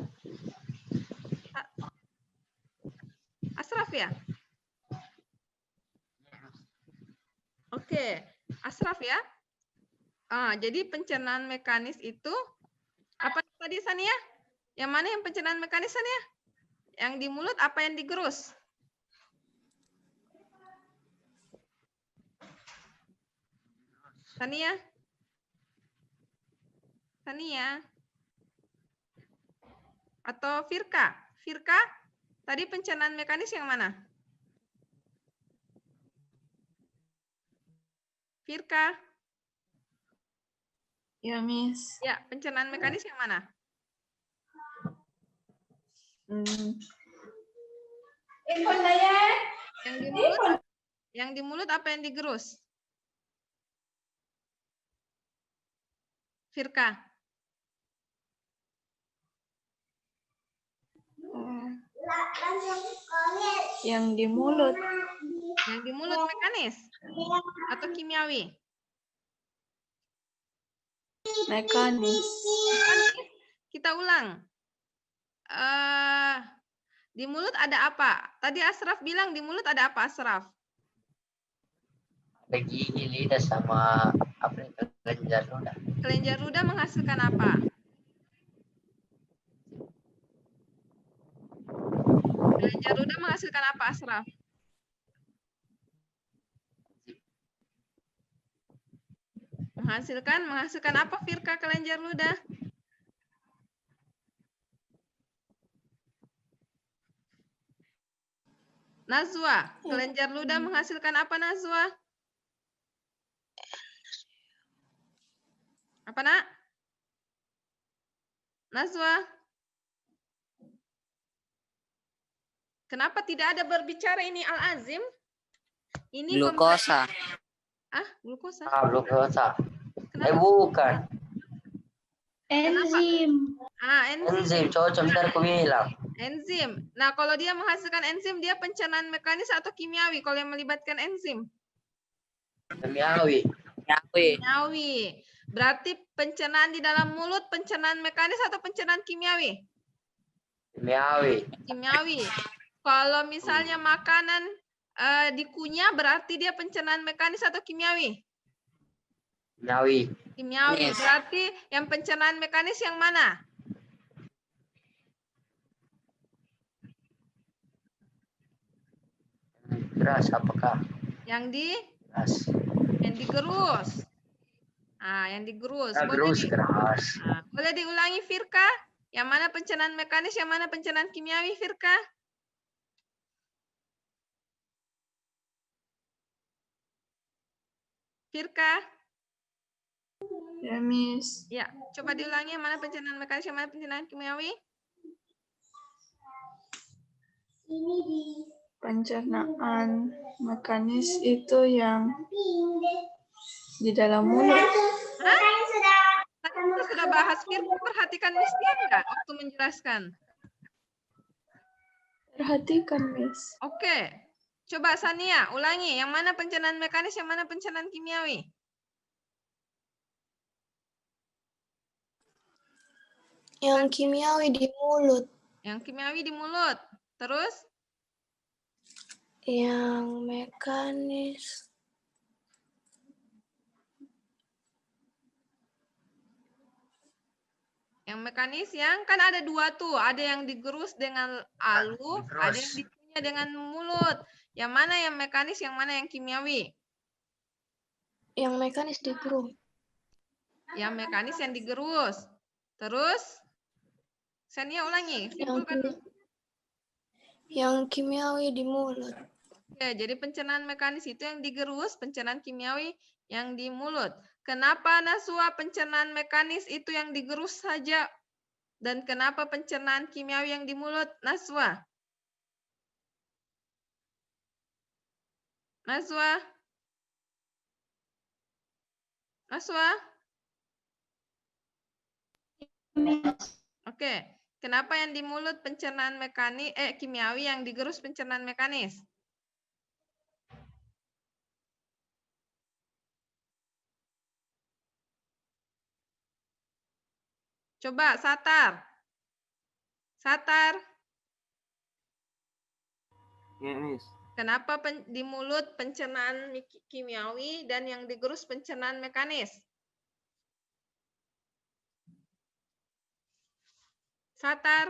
Speaker 1: Asraf ya? Oke, Asraf ya. Jadi pencernaan mekanis itu apa tadi Sania? Yang mana yang pencernaan mekanis Sania? Yang di mulut apa yang digerus? Sania? Atau Firka? Firka, tadi pencernaan mekanis yang mana? Firka?
Speaker 7: Ya, Miss.
Speaker 1: Ya, pencernaan mekanis yang mana? Yang di mulut apa yang digerus? Firka?
Speaker 7: Yang di mulut.
Speaker 1: Yang di mulut mekanis atau kimiawi?
Speaker 7: Mekanis.
Speaker 1: Kita ulang. Di mulut ada apa? Tadi Asraf bilang di mulut ada apa, Asraf?
Speaker 3: Ada gigi, lidah sama kelenjar ludah.
Speaker 1: Kelenjar ludah menghasilkan apa? Kelenjar ludah menghasilkan apa, Asraf? Menghasilkan apa, Firka, kelenjar ludah? Nazwa, kelenjar ludah menghasilkan apa, Nazwa? Apa, Nak? Nazwa? Kenapa tidak ada berbicara ini Al-Azim? Ini
Speaker 3: Glukosa.
Speaker 1: Glukosa.
Speaker 3: Glukosa.
Speaker 1: Kenapa?
Speaker 3: Bukan.
Speaker 7: Enzim.
Speaker 3: Enzim, cocok ntar aku bilang.
Speaker 1: Enzim. Nah, kalau dia menghasilkan enzim, dia pencernaan mekanis atau kimiawi kalau yang melibatkan enzim?
Speaker 3: Kimiawi.
Speaker 1: Kimiawi. Berarti pencernaan di dalam mulut, pencernaan mekanis atau pencernaan kimiawi?
Speaker 3: Kimiawi.
Speaker 1: Kimiawi. Kalau misalnya makanan dikunyah, berarti dia pencernaan mekanis atau kimiawi?
Speaker 3: Kimiawi.
Speaker 1: Kimiawi.
Speaker 3: Yes.
Speaker 1: Berarti yang pencernaan mekanis yang mana?
Speaker 3: Keras apakah?
Speaker 1: Yang
Speaker 3: Keras.
Speaker 1: digerus. Yang digerus.
Speaker 3: Gerus keras.
Speaker 1: Boleh diulangi, Firka? Yang mana pencernaan mekanis, yang mana pencernaan kimiawi, Firka? Firka?
Speaker 10: Ya, Miss.
Speaker 1: Ya, coba diulangi yang mana pencernaan mekanis, yang mana pencernaan kimiawi?
Speaker 10: Pencernaan mekanis itu yang di dalam mulut.
Speaker 1: Kita sudah bahas, Firka perhatikan Miss Dian nggak waktu menjelaskan?
Speaker 10: Perhatikan, Miss.
Speaker 1: Oke, coba Sania ulangi, yang mana pencernaan mekanis, yang mana pencernaan kimiawi?
Speaker 8: Yang kimiawi di mulut.
Speaker 1: Yang kimiawi di mulut. Terus?
Speaker 8: Yang mekanis.
Speaker 1: Yang mekanis yang kan ada dua tuh, ada yang digerus dengan alu, ada yang dikunyah dengan mulut. Yang mana yang mekanis, yang mana yang kimiawi?
Speaker 8: Yang mekanis digerus.
Speaker 1: Yang mekanis yang digerus. Terus? Sania ulangi, simpulkan.
Speaker 8: Yang kimiawi di mulut.
Speaker 1: Oke, jadi pencernaan mekanis itu yang digerus, pencernaan kimiawi yang di mulut. Kenapa Naswa pencernaan mekanis itu yang digerus saja? Dan kenapa pencernaan kimiawi yang di mulut, Naswa? Naswa? Naswa? Oke, kenapa yang di mulut pencernaan mekanis, kimiawi, yang digerus pencernaan mekanis? Coba, Satar. Satar.
Speaker 11: Ya, Miss.
Speaker 1: Kenapa di mulut pencernaan kimiawi dan yang digerus pencernaan mekanis? Satar.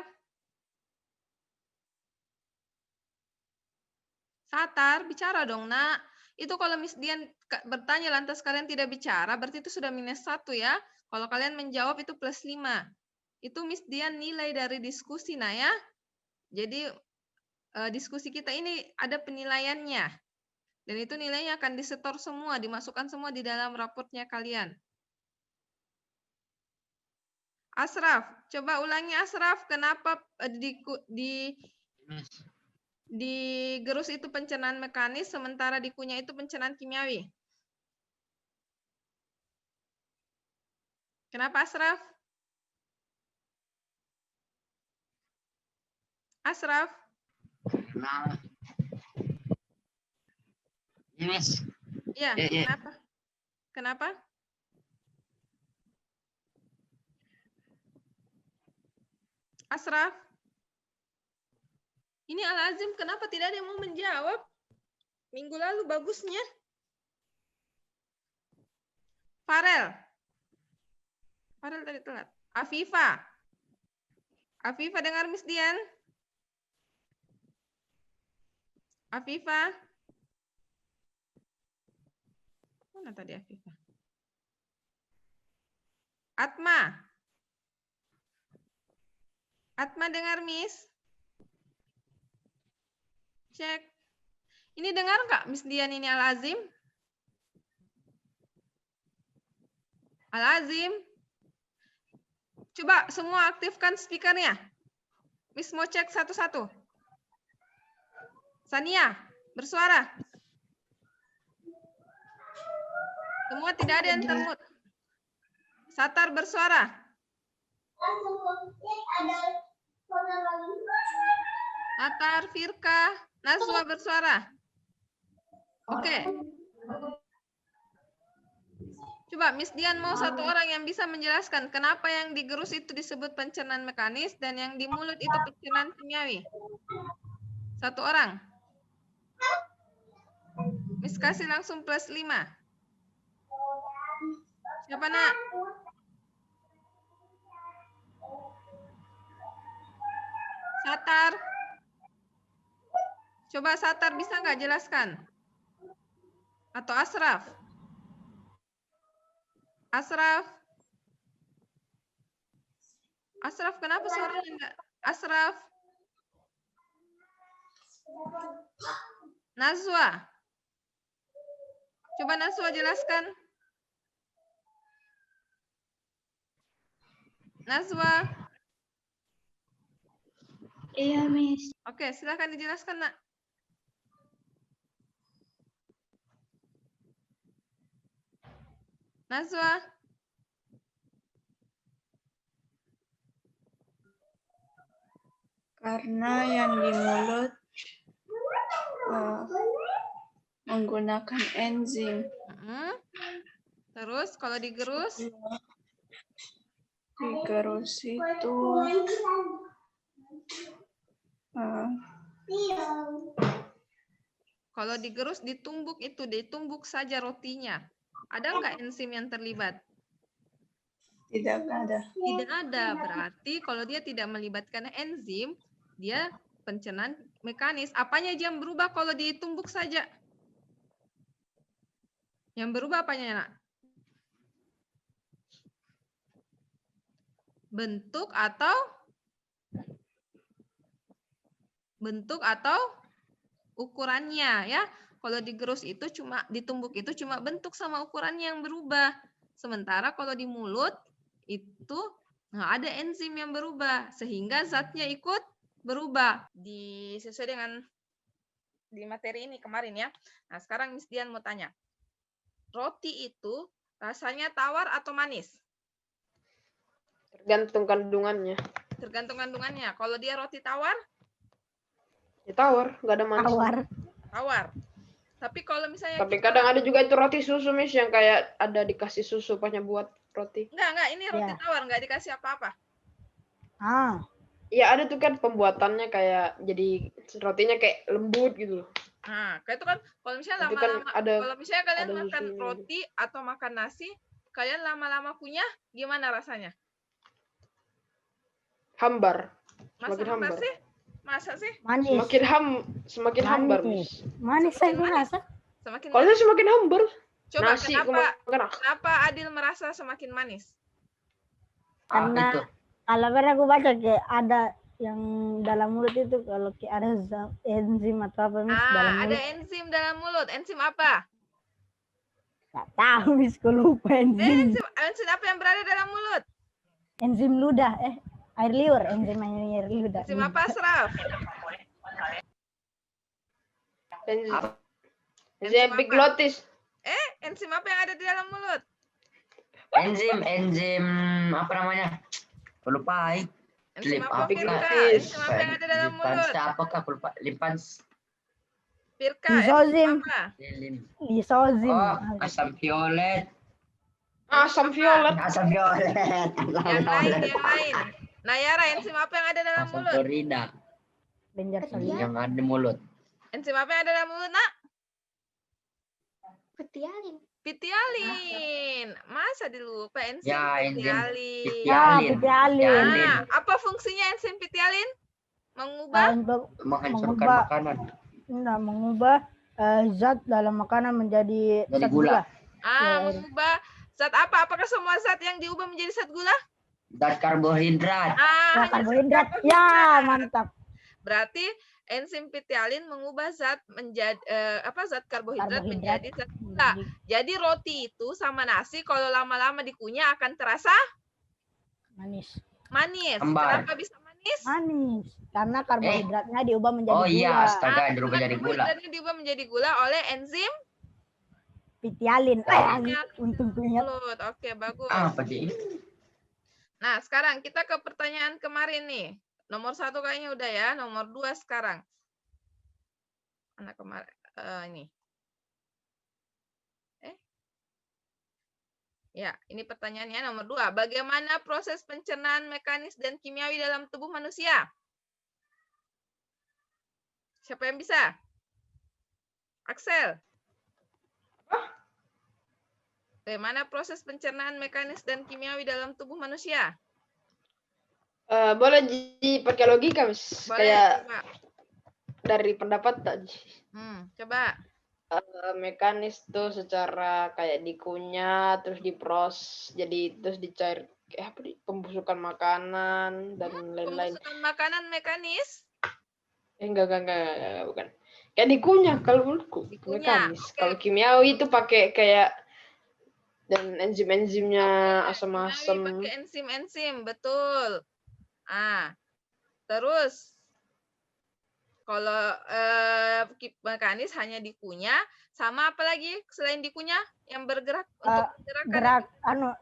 Speaker 1: Satar, bicara dong, Nak. Itu kalau Miss Dian bertanya lantas kalian tidak bicara, berarti itu sudah -1 ya. Kalau kalian menjawab itu +5. Itu Miss Dian nilai dari diskusi, nah ya. Jadi diskusi kita ini ada penilaiannya. Dan itu nilainya akan disetor semua, dimasukkan semua di dalam raportnya kalian. Asraf, coba ulangi Asraf, kenapa digerus itu pencernaan mekanis, sementara dikunyah itu pencernaan kimiawi? Kenapa Asraf? Asraf?
Speaker 3: Nah, Miss.
Speaker 1: Iya, kenapa? Kenapa? Asraf? Ini Al-Azim, kenapa tidak ada yang mau menjawab? Minggu lalu bagusnya. Farel. Farel tadi telat. Afifa. Afifa dengar Miss Dian? Afifa. Mana tadi Afifa? Atma. Atma dengar Miss? Cek. Ini dengar nggak Miss Dian ini Al-Azim? Al-Azim. Coba semua aktifkan speakernya. Miss mau cek satu-satu. Sania, bersuara. Semua tidak ada yang termute. Satar bersuara. Satar, Firka, Naswa bersuara. Oke. Coba Miss Dian mau satu orang yang bisa menjelaskan kenapa yang digerus itu disebut pencernaan mekanis dan yang di mulut itu pencernaan kimiawi. Satu orang. Miss kasih langsung +5. Siapa nak? Satar. Coba Satar bisa nggak jelaskan? Atau Asraf? Asraf? Asraf, kenapa suaranya enggak? Asraf. Nazwa. Coba Nazwa jelaskan. Nazwa.
Speaker 10: Iya, Miss.
Speaker 1: Oke, silakan dijelaskan, Nak. Nazwa.
Speaker 10: Karena yang di mulut menggunakan enzim.
Speaker 1: Terus kalau digerus?
Speaker 10: Digerus itu
Speaker 1: kalau digerus ditumbuk ditumbuk saja rotinya. Ada nggak enzim yang terlibat?
Speaker 10: tidak ada.
Speaker 1: Tidak ada. Berarti kalau dia tidak melibatkan enzim, dia pencernaan mekanis. Apanya aja yang berubah kalau ditumbuk saja? Yang berubah apanya, Nak? Bentuk atau ukurannya, ya. Kalau digerus itu ditumbuk itu cuma bentuk sama ukurannya yang berubah. Sementara kalau di mulut itu ada enzim yang berubah sehingga zatnya ikut berubah. Sesuai dengan di materi ini kemarin, ya. Nah, sekarang Miss Dian mau tanya. Roti itu rasanya tawar atau manis?
Speaker 11: Tergantung kandungannya.
Speaker 1: Tergantung kandungannya. Kalau dia roti tawar?
Speaker 11: Ya tawar, nggak ada manis.
Speaker 1: Tawar. Tapi kalau misalnya
Speaker 11: kadang ada juga itu roti susu, Miss, yang kayak ada dikasih susu pasnya buat roti.
Speaker 1: Enggak, ini roti tawar, nggak dikasih apa-apa.
Speaker 11: Iya, ada tuh kan pembuatannya kayak jadi rotinya kayak lembut gitu loh.
Speaker 1: Nah, kayak itu kan kalau misalnya
Speaker 11: Itu kan
Speaker 1: kalau misalnya kalian
Speaker 11: ada
Speaker 1: makan
Speaker 11: susunya
Speaker 1: roti atau makan nasi, kalian lama-lama kunyah, gimana rasanya?
Speaker 11: Hambar.
Speaker 1: Masa
Speaker 11: Semakin
Speaker 1: hambar
Speaker 11: hambar.
Speaker 1: sih? Masa sih?
Speaker 4: Manis.
Speaker 11: Semakin hambar, Miss.
Speaker 4: Manis saya merasa.
Speaker 1: Semakin
Speaker 11: Kalau
Speaker 1: manis.
Speaker 11: semakin hambar.
Speaker 1: Coba
Speaker 11: Nasi
Speaker 1: kenapa Adil merasa semakin manis?
Speaker 4: Karena kalau pernah aku baca kayak ada yang dalam mulut itu kalau ada enzim atau apa, Miss, dalam mulut.
Speaker 1: Ada enzim dalam mulut. Enzim apa?
Speaker 4: Nggak tahu, Miss, aku lupa enzim.
Speaker 1: Enzim apa yang berada dalam mulut?
Speaker 4: Enzim ludah, air liur, enzim air ludah.
Speaker 1: Enzim apa, Asraf?
Speaker 11: Enzim epiglotis.
Speaker 1: Enzim apa yang ada di dalam mulut?
Speaker 3: Enzim apa namanya? Lupa.
Speaker 1: Enzim apa, Firka? Enzim apa yang ada dalam mulut?
Speaker 3: Apakah lupa? Limpans.
Speaker 1: Firka,
Speaker 4: Lisozim.
Speaker 1: enzim apa?
Speaker 4: Lisozim.
Speaker 3: Oh, asam violet.
Speaker 11: Asam violet.
Speaker 3: Asam violet.
Speaker 1: Yang lain. Nayara, enzim apa yang ada dalam
Speaker 3: Asam
Speaker 1: mulut?
Speaker 3: klorida. Yang ada di mulut.
Speaker 1: Enzim apa yang ada dalam mulut, Nak?
Speaker 8: Pitialin.
Speaker 1: Pitialin. Masa dilupa enzim
Speaker 3: pitialin.
Speaker 4: Pitialin.
Speaker 1: Nah, apa fungsinya enzim pitialin? Mengubah
Speaker 3: menghancurkan makanan.
Speaker 4: Mengubah zat dalam makanan menjadi zat gula.
Speaker 1: Mengubah zat apa? Apakah semua zat yang diubah menjadi zat gula?
Speaker 3: Zat karbohidrat.
Speaker 4: Karbohidrat. Ya, mantap.
Speaker 1: Berarti enzim pitialin mengubah zat menjadi zat karbohidrat menjadi zat gula. Jadi roti itu sama nasi kalau lama-lama dikunyah akan terasa
Speaker 4: manis.
Speaker 1: Kenapa bisa manis?
Speaker 4: Manis. Karena karbohidratnya diubah menjadi gula.
Speaker 3: Oh iya, astaga, diubah menjadi gula.
Speaker 1: Karbohidratnya diubah menjadi gula oleh enzim
Speaker 4: pitialin. Untung ingat.
Speaker 1: Oke, bagus.
Speaker 3: Apa sih?
Speaker 1: Nah, sekarang kita ke pertanyaan kemarin nih. Nomor 1 kayaknya udah ya. Nomor 2 sekarang. Anak kemarin ini. Ya, ini pertanyaannya nomor 2. Bagaimana proses pencernaan mekanis dan kimiawi dalam tubuh manusia? Siapa yang bisa? Axel. Bagaimana proses pencernaan mekanis dan kimiawi dalam tubuh manusia?
Speaker 11: Boleh pakai logika, Miss.
Speaker 1: Boleh,
Speaker 11: Kayak
Speaker 1: coba.
Speaker 11: dari pendapat tadi.
Speaker 1: Coba.
Speaker 11: Mekanis tuh secara kayak dikunyah terus terus kayak apa nih, pembusukan makanan dan lain-lain.
Speaker 1: Pembusukan makanan mekanis.
Speaker 11: Enggak, bukan. Kayak dikunyah kalau menurutku,
Speaker 1: Dikunyah,
Speaker 11: mekanis. Kalau kimiawi itu pakai kayak dan enzim-enzimnya asam-asam.
Speaker 1: Pakai enzim-enzim, betul. Terus kalau mekanis hanya dikunyah, sama apa lagi selain dikunyah yang bergerak untuk gerakan?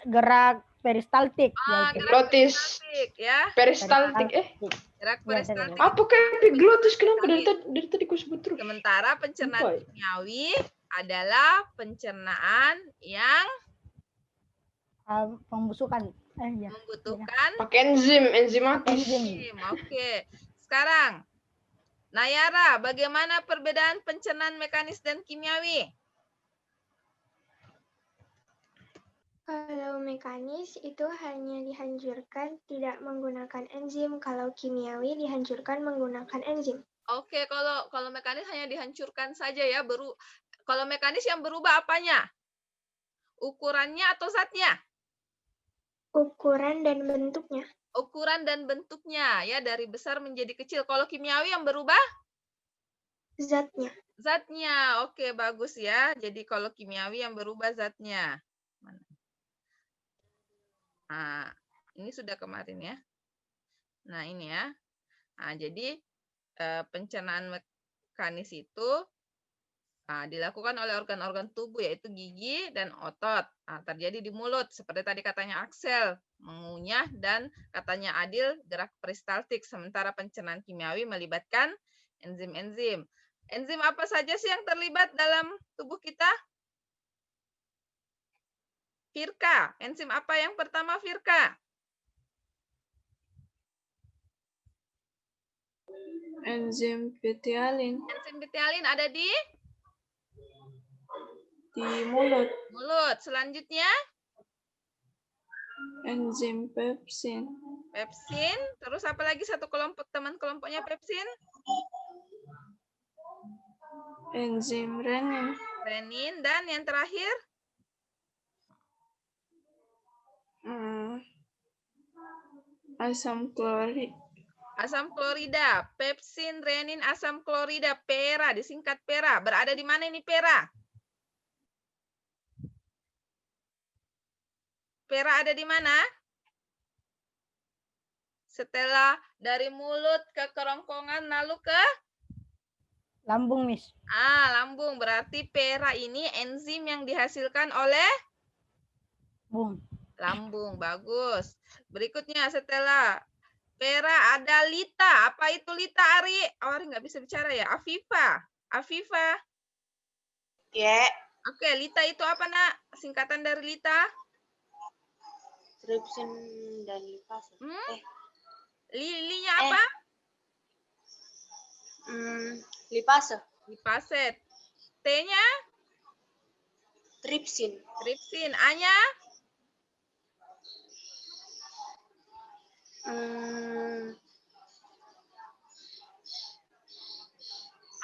Speaker 4: Gerak peristaltik.
Speaker 11: Epiglotis.
Speaker 1: Ya.
Speaker 11: Peristaltik.
Speaker 1: Gerak peristaltik.
Speaker 11: Apa kayak epiglotis? Kenapa dari tadi ku sebut terus?
Speaker 1: Sementara pencernaan kimiawi adalah pencernaan yang
Speaker 4: pembusukan.
Speaker 1: Membutuhkan
Speaker 11: pakai enzimatis.
Speaker 1: Oke. Sekarang Nayara, bagaimana perbedaan pencernaan mekanis dan kimiawi?
Speaker 8: Kalau mekanis itu hanya dihancurkan tidak menggunakan enzim. Kalau kimiawi dihancurkan menggunakan enzim.
Speaker 1: Oke, kalau mekanis hanya dihancurkan saja ya. Kalau mekanis yang berubah apanya? Ukurannya atau zatnya?
Speaker 8: Ukuran dan bentuknya.
Speaker 1: Ukuran dan bentuknya ya, dari besar menjadi kecil. Kalau kimiawi yang berubah?
Speaker 8: Zatnya.
Speaker 1: Zatnya. Oke, bagus ya. Jadi kalau kimiawi yang berubah zatnya. Nah, ini sudah kemarin ya. Nah, ini ya. Nah, jadi pencernaan mekanis itu dilakukan oleh organ-organ tubuh, yaitu gigi dan otot. Terjadi di mulut, seperti tadi katanya Axel, mengunyah, dan katanya Adil, gerak peristaltik. Sementara pencernaan kimiawi melibatkan enzim-enzim. Enzim apa saja sih yang terlibat dalam tubuh kita? Firka, enzim apa yang pertama, Firka?
Speaker 10: Enzim betialin.
Speaker 1: Enzim betialin ada di
Speaker 10: mulut.
Speaker 1: Mulut. Selanjutnya?
Speaker 10: Enzim pepsin.
Speaker 1: Pepsin. Terus apa lagi satu kelompok, teman kelompoknya pepsin?
Speaker 10: Enzim renin.
Speaker 1: Renin. Dan yang terakhir?
Speaker 10: Asam klorid.
Speaker 1: Asam klorida. Pepsin, renin, asam klorida. PERA, disingkat PERA. Berada di mana ini PERA? PERA ada di mana? Setelah dari mulut ke kerongkongan lalu ke
Speaker 4: lambung, Miss.
Speaker 1: Lambung. Berarti PERA ini enzim yang dihasilkan oleh lambung. Bagus. Berikutnya setelah PERA ada LITA. Apa itu LITA, Ari? Ari nggak bisa bicara ya. Afifa.
Speaker 12: Ya.
Speaker 1: Oke, LITA itu apa, Nak? Singkatan dari LITA?
Speaker 12: Tripsin dan lipase.
Speaker 1: Linya apa?
Speaker 12: Lipase.
Speaker 1: Lipase. T-nya?
Speaker 12: Tripsin.
Speaker 1: Tripsin. A-nya?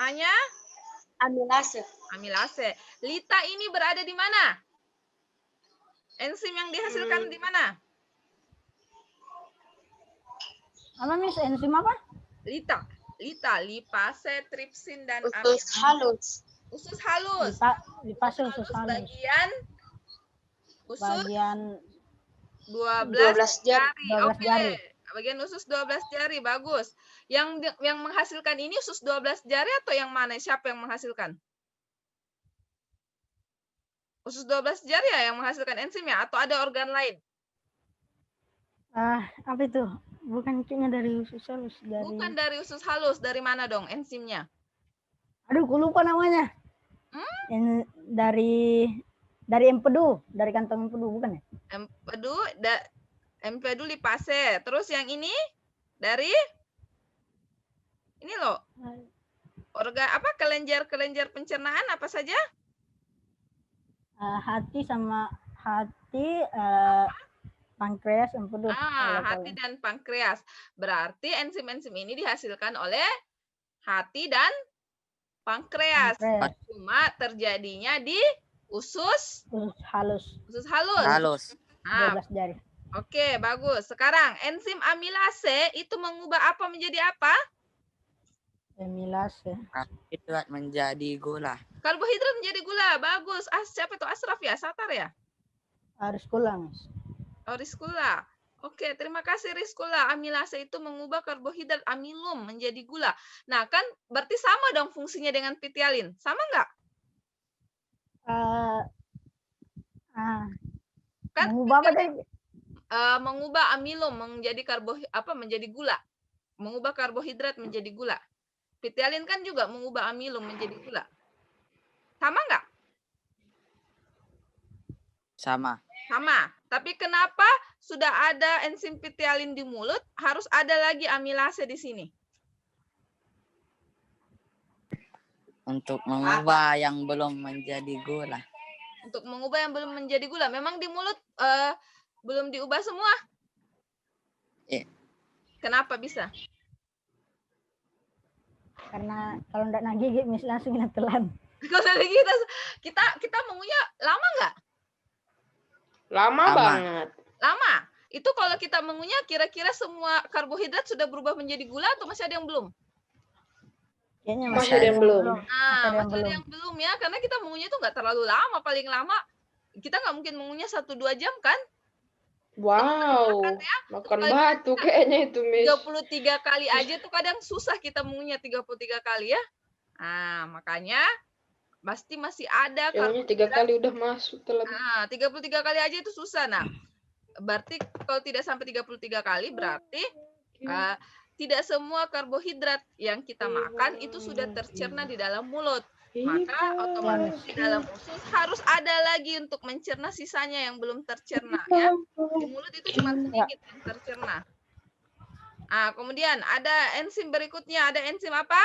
Speaker 1: A-nya?
Speaker 12: Amilase.
Speaker 1: Amilase. LITA ini berada di mana? Enzim yang dihasilkan di mana?
Speaker 4: Apa, Miss? Enzim apa?
Speaker 1: LITA, lipase, tripsin, dan
Speaker 12: usus halus.
Speaker 1: Usus halus.
Speaker 4: Lipase usus halus.
Speaker 1: Bagian 12
Speaker 12: jari.
Speaker 1: Oke. Bagian usus 12 jari, bagus. Yang menghasilkan ini usus 12 jari atau yang mana? Siapa yang menghasilkan? Usus 12 jari ya yang menghasilkan enzimnya atau ada organ lain?
Speaker 4: Apa itu? Bukan kayaknya dari usus halus.
Speaker 1: Bukan dari usus halus. Dari mana dong enzimnya?
Speaker 4: Aduh, aku lupa namanya. Dari empedu, dari kantong empedu, bukan ya?
Speaker 1: Empedu lipase. Terus yang ini dari ini loh. Organ apa? Kelenjar pencernaan apa saja?
Speaker 4: Hati, pankreas, empedu.
Speaker 1: Hati dan pankreas. Berarti enzim-enzim ini dihasilkan oleh hati dan pankreas. Cuma terjadinya di usus
Speaker 4: halus.
Speaker 1: Usus halus.
Speaker 4: 12 jari.
Speaker 1: Oke, bagus. Sekarang enzim amilase itu mengubah apa menjadi apa?
Speaker 4: Amilase.
Speaker 13: Karbohidrat menjadi gula.
Speaker 1: Karbohidrat menjadi gula. Bagus. Siapa itu? Asraf ya? Satar ya?
Speaker 4: Rizkula, Mas.
Speaker 1: Oh, Rizkula. Oke, terima kasih Rizkula. Amilase itu mengubah karbohidrat amilum menjadi gula. Nah, kan berarti sama dong fungsinya dengan pitialin. Sama nggak? Kan
Speaker 4: Mengubah apa tadi?
Speaker 1: mengubah amilum menjadi menjadi gula. Mengubah karbohidrat menjadi gula. Pitialin kan juga mengubah amilum menjadi gula. Sama nggak?
Speaker 13: Sama.
Speaker 1: Sama. Tapi kenapa sudah ada enzim pitialin di mulut, harus ada lagi amilase di sini?
Speaker 13: Untuk mengubah yang belum menjadi gula.
Speaker 1: Untuk mengubah yang belum menjadi gula. Memang di mulut belum diubah semua?
Speaker 13: Iya.
Speaker 1: Kenapa bisa?
Speaker 4: Karena kalau enggak nagih langsung telan.
Speaker 1: Kalau dari kita mengunyah lama nggak?
Speaker 11: Lama banget.
Speaker 1: Lama. Itu kalau kita mengunyah kira-kira semua karbohidrat sudah berubah menjadi gula atau masih ada yang belum?
Speaker 4: Kayaknya
Speaker 11: masih ada yang belum.
Speaker 1: Masih ada yang belum ya, karena kita mengunyah itu nggak terlalu lama, paling lama kita nggak mungkin mengunyah 1-2 jam kan?
Speaker 11: Wow, makan batu kayaknya itu, Miss.
Speaker 1: 33 kali aja tuh kadang susah kita mengunyah 33 kali ya. Nah, makanya pasti masih ada
Speaker 11: kayaknya 3 kali udah masuk telan.
Speaker 1: 33 kali aja itu susah. Nah, berarti kalau tidak sampai 33 kali berarti tidak semua karbohidrat yang kita makan itu sudah tercerna di dalam mulut. Maka otomatis di dalam usus harus ada lagi untuk mencerna sisanya yang belum tercerna ya. Di mulut itu cuma sedikit yang tercerna. Kemudian ada enzim berikutnya, ada enzim apa?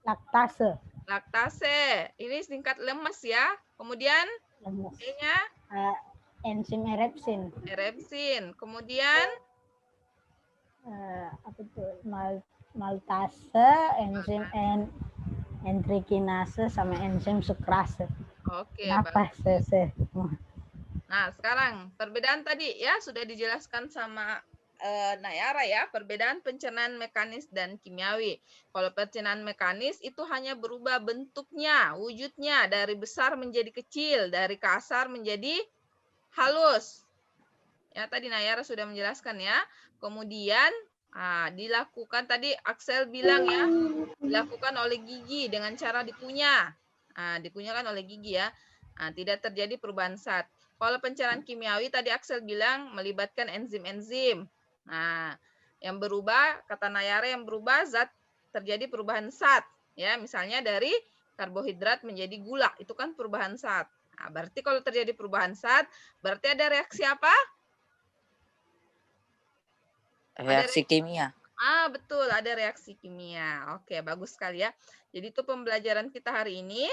Speaker 4: Laktase.
Speaker 1: Laktase. Ini singkat lemes ya. Kemudian E-nya
Speaker 4: enzim erepsin.
Speaker 1: Erepsin. Kemudian
Speaker 4: apa itu? Maltase, enzim entrikinase sama enzim sukrase.
Speaker 1: Oke. Nah, sekarang perbedaan tadi ya sudah dijelaskan sama Nayara ya, perbedaan pencernaan mekanis dan kimiawi. Kalau pencernaan mekanis itu hanya berubah bentuknya, wujudnya dari besar menjadi kecil, dari kasar menjadi halus. Ya, tadi Nayara sudah menjelaskan ya. Kemudian dilakukan tadi Axel bilang ya, dilakukan oleh gigi dengan cara dikunyah. Dikunyahkan oleh gigi ya. Tidak terjadi perubahan zat. Kalau pencernaan kimiawi tadi Axel bilang melibatkan enzim-enzim. Nah, yang berubah kata Nayara yang berubah zat terjadi perubahan zat ya, misalnya dari karbohidrat menjadi gula, itu kan perubahan zat. Nah, berarti kalau terjadi perubahan zat, berarti ada reaksi apa?
Speaker 13: Reaksi kimia.
Speaker 1: Betul, ada reaksi kimia. Oke, bagus sekali ya. Jadi itu pembelajaran kita hari ini.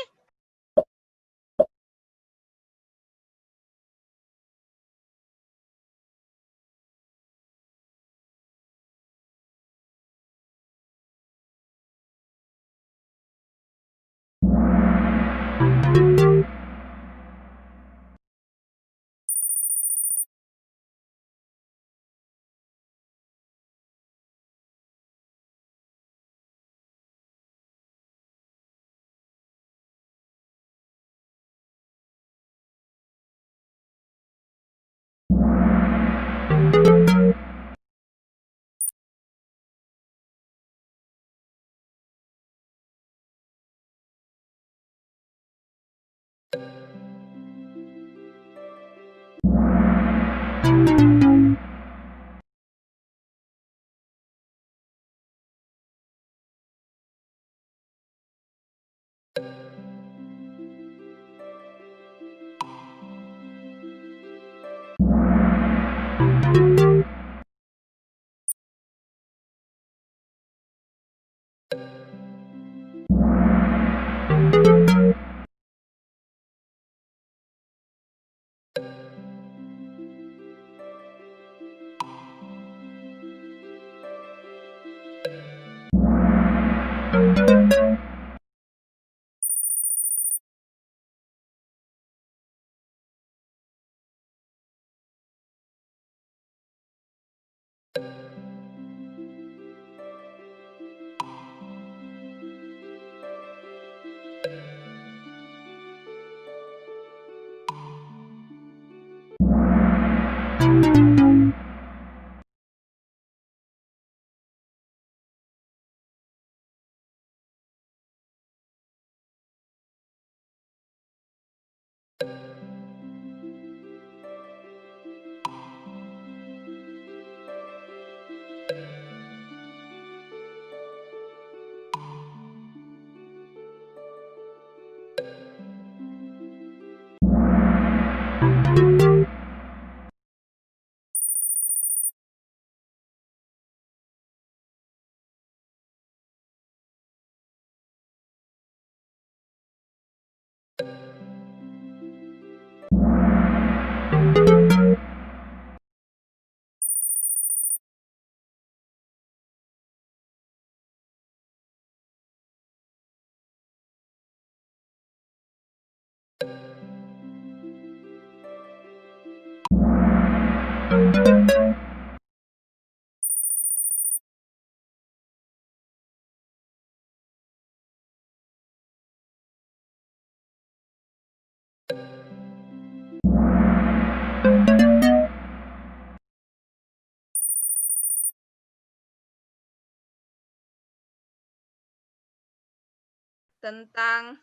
Speaker 1: Tentang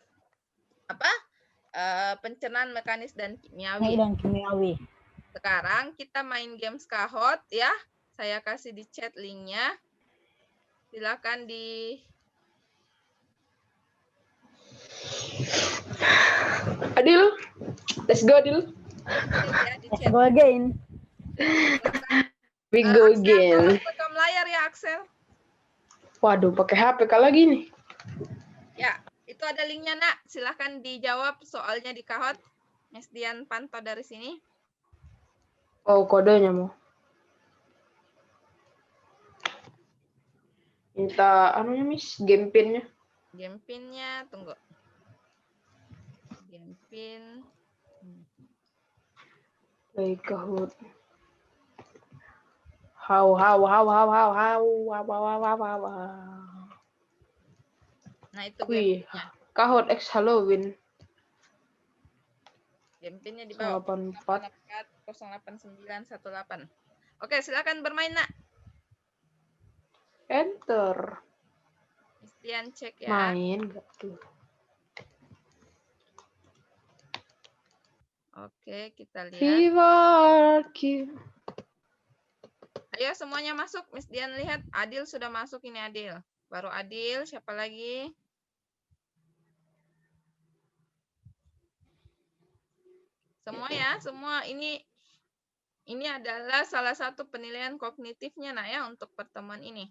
Speaker 1: apa? Pencernaan mekanis dan kimiawi.
Speaker 4: Dan kimiawi.
Speaker 1: Sekarang kita main games Kahoot ya. Saya kasih di chat linknya. Silakan di
Speaker 11: Adil, let's go Adil.
Speaker 4: Let's go again.
Speaker 11: We go again.
Speaker 1: rekam layar ya Axel.
Speaker 11: Waduh, pakai HP kah lagi nih?
Speaker 1: Ya, itu ada linknya nak. Silahkan dijawab soalnya di Kahoot. Miss Dian pantau dari sini.
Speaker 11: Oh, kodenya mau. Minta anunya Miss, game pinnya.
Speaker 1: Game pinnya, tunggu. Game pin.
Speaker 11: Play Kahoot. How.
Speaker 1: Nah, itu
Speaker 11: Wih,
Speaker 1: game pinnya.
Speaker 11: Kahoot X Halloween.
Speaker 1: Game pinnya di bawah. 08918. Oke, silakan bermain nak.
Speaker 11: Enter.
Speaker 1: Mistian cek ya.
Speaker 11: Main gak tuh?
Speaker 1: Oke, kita lihat.
Speaker 11: Fever Q.
Speaker 1: Ayo semuanya masuk. Miss Dian lihat. Adil sudah masuk ini Adil. Baru Adil. Siapa lagi? Semua ya, semua ini adalah salah satu penilaian kognitifnya nak ya untuk pertemuan ini.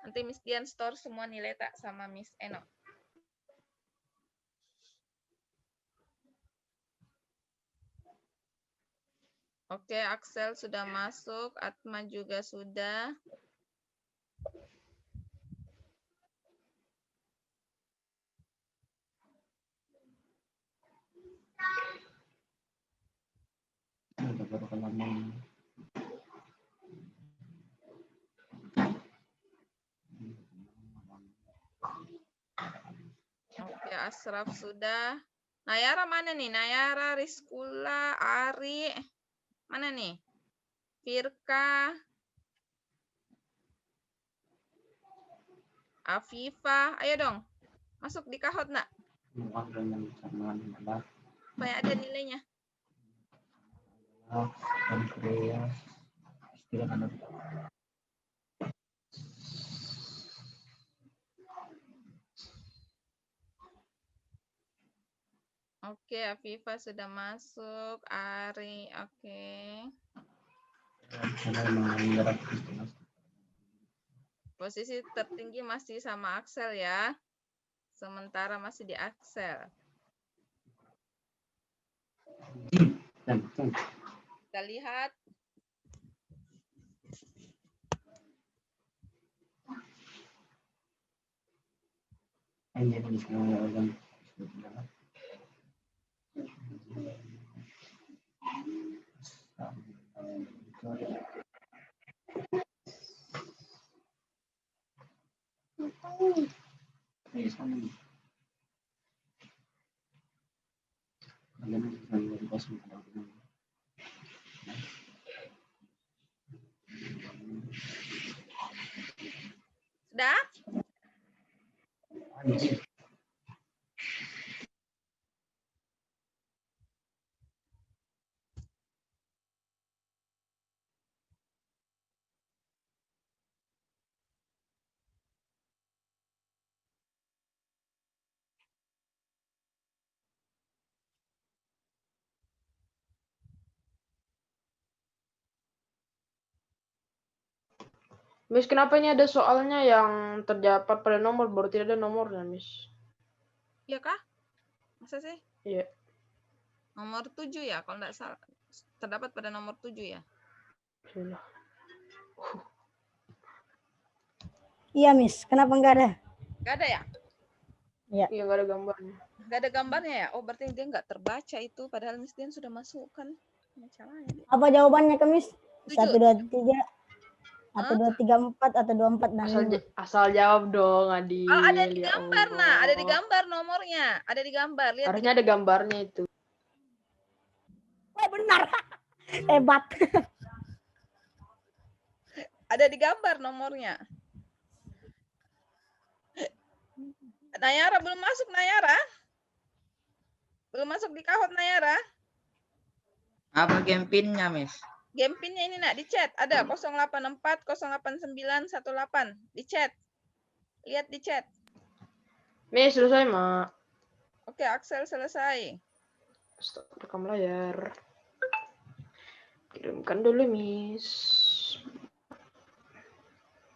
Speaker 1: Nanti Miss Dian store semua nilai tak sama Miss Eno. Oke, Axel sudah masuk, Atma juga sudah. Oke, Asraf sudah. Nayara mana nih? Nayara, Rizkula, Ari. Mana nih? Firka. Afifa. Ayo dong. Masuk di Kahoot, nak. Supaya ada nilainya. Oke, Afifa sudah masuk. Ari, oke. Posisi tertinggi masih sama Axel ya. Sementara masih di Axel. Kita lihat. Sudah?
Speaker 11: Miss, kenapa ini ada soalnya yang terdapat pada nomor baru tidak ada nomornya, Miss?
Speaker 1: Iya kah? Masa sih?
Speaker 11: Iya.
Speaker 1: Nomor 7 ya, kalau nggak salah. Terdapat pada nomor 7 ya.
Speaker 4: Iya, Miss. Kenapa enggak ada?
Speaker 1: Nggak ada ya?
Speaker 4: Iya.
Speaker 11: Iya, nggak ada gambarnya.
Speaker 1: Nggak ada gambarnya ya? Oh, berarti dia nggak terbaca itu. Padahal Miss Dian sudah masukkan.
Speaker 4: Apa jawabannya ke Miss?
Speaker 1: 7.
Speaker 4: 1, 2, 3. Atau 2, 3, 4, atau 24 dan 5.
Speaker 11: Asal jawab dong, Adil.
Speaker 1: Oh, ada di
Speaker 11: Ya
Speaker 1: gambar,
Speaker 11: Allah.
Speaker 1: nah. Ada di gambar nomornya. Ada di gambar. Lihat.
Speaker 11: Harusnya ada gambarnya itu.
Speaker 4: Oh, benar. Hebat.
Speaker 1: Ada di gambar nomornya. Nayara belum masuk, Nayara? Belum masuk di kahot, Nayara?
Speaker 13: Apa game pinnya, Miss?
Speaker 1: Game pinnya ini nak di chat. Ada 084 089 18 di chat. Lihat di chat.
Speaker 11: Miss, selesai, Mak.
Speaker 1: Oke, Axel selesai.
Speaker 11: Stop rekam layar. Kirimkan dulu, Miss.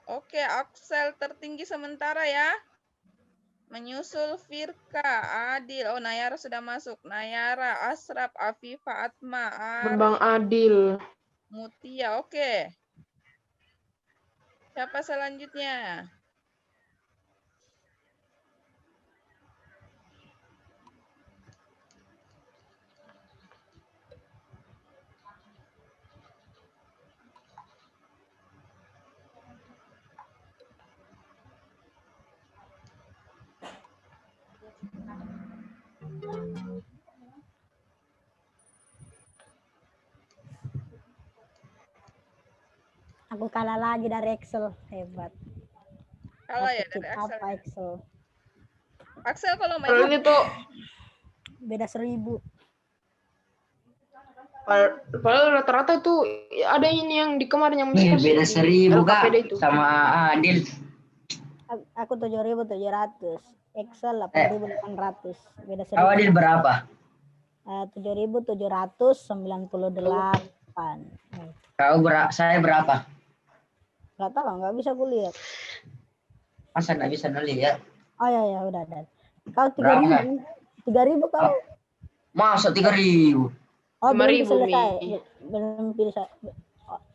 Speaker 1: Oke, Axel tertinggi sementara ya. Menyusul Firka, Adil. Oh, Nayara sudah masuk. Nayara, Asraf, Afifa, Atma,
Speaker 11: Bang Adil.
Speaker 1: Mutia. Oke. Siapa selanjutnya?
Speaker 4: Aku kalah lagi dari Excel. Hebat.
Speaker 1: Kalah ya
Speaker 4: Aku
Speaker 1: dari
Speaker 4: cheat
Speaker 1: Axel.
Speaker 4: apa Excel?
Speaker 1: Axel kalau main
Speaker 11: Kalau ini tuh
Speaker 4: Beda 1000.
Speaker 11: padahal rata-rata tuh ada ini yang di kemarin yang
Speaker 14: Nih, beda 1000 Kak
Speaker 11: itu.
Speaker 14: sama Adil.
Speaker 4: Aku 7.700. Excel 8.800. Beda 1000.
Speaker 14: Kau Adil berapa?
Speaker 4: 7.798.
Speaker 14: Saya berapa?
Speaker 4: Nggak tahu, nggak bisa kulihat.
Speaker 14: Masa nggak bisa ngelihat?
Speaker 4: Oh ya, udah. Kau
Speaker 14: Berapa?
Speaker 4: 3.000 kau.
Speaker 14: Masa 3.000?
Speaker 4: Oh, belum
Speaker 11: 5.000,
Speaker 4: selesai.
Speaker 11: Mi.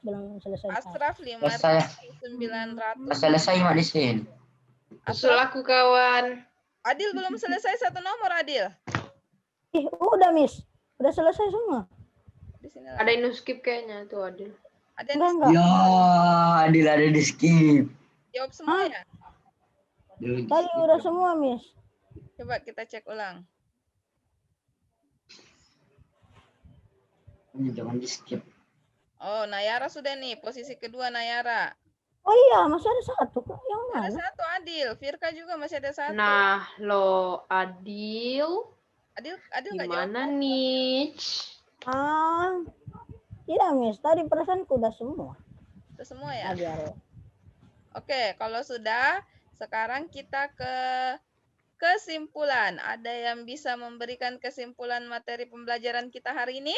Speaker 4: Belum selesai.
Speaker 1: Asraf
Speaker 14: Selesai.
Speaker 1: 5.900.
Speaker 14: Selesai Mak di sini.
Speaker 11: Asal aku kawan.
Speaker 1: Adil belum selesai satu nomor, Adil.
Speaker 4: Udah, Miss. Udah selesai semua.
Speaker 1: Di sini
Speaker 11: Ada yang skip kayaknya tuh Adil.
Speaker 1: Ada
Speaker 4: Enggak.
Speaker 14: Ya, Adil ada di skip.
Speaker 1: Jawab semua ya?
Speaker 4: Tadi udah semua, Miss.
Speaker 1: Coba kita cek ulang.
Speaker 14: Jangan di skip.
Speaker 1: Oh, Nayara sudah nih. Posisi kedua Nayara.
Speaker 4: Oh iya, masih ada satu. Yang mana?
Speaker 1: Ada satu, Adil. Firka juga masih ada satu.
Speaker 11: Nah, lo Adil
Speaker 1: Adil nggak jawab.
Speaker 11: gimana nih?
Speaker 4: Tidak, Miss. Tadi perasaanku udah semua.
Speaker 1: Sudah semua ya?
Speaker 4: Ajar.
Speaker 1: Oke, kalau sudah, sekarang kita ke kesimpulan. Ada yang bisa memberikan kesimpulan materi pembelajaran kita hari ini?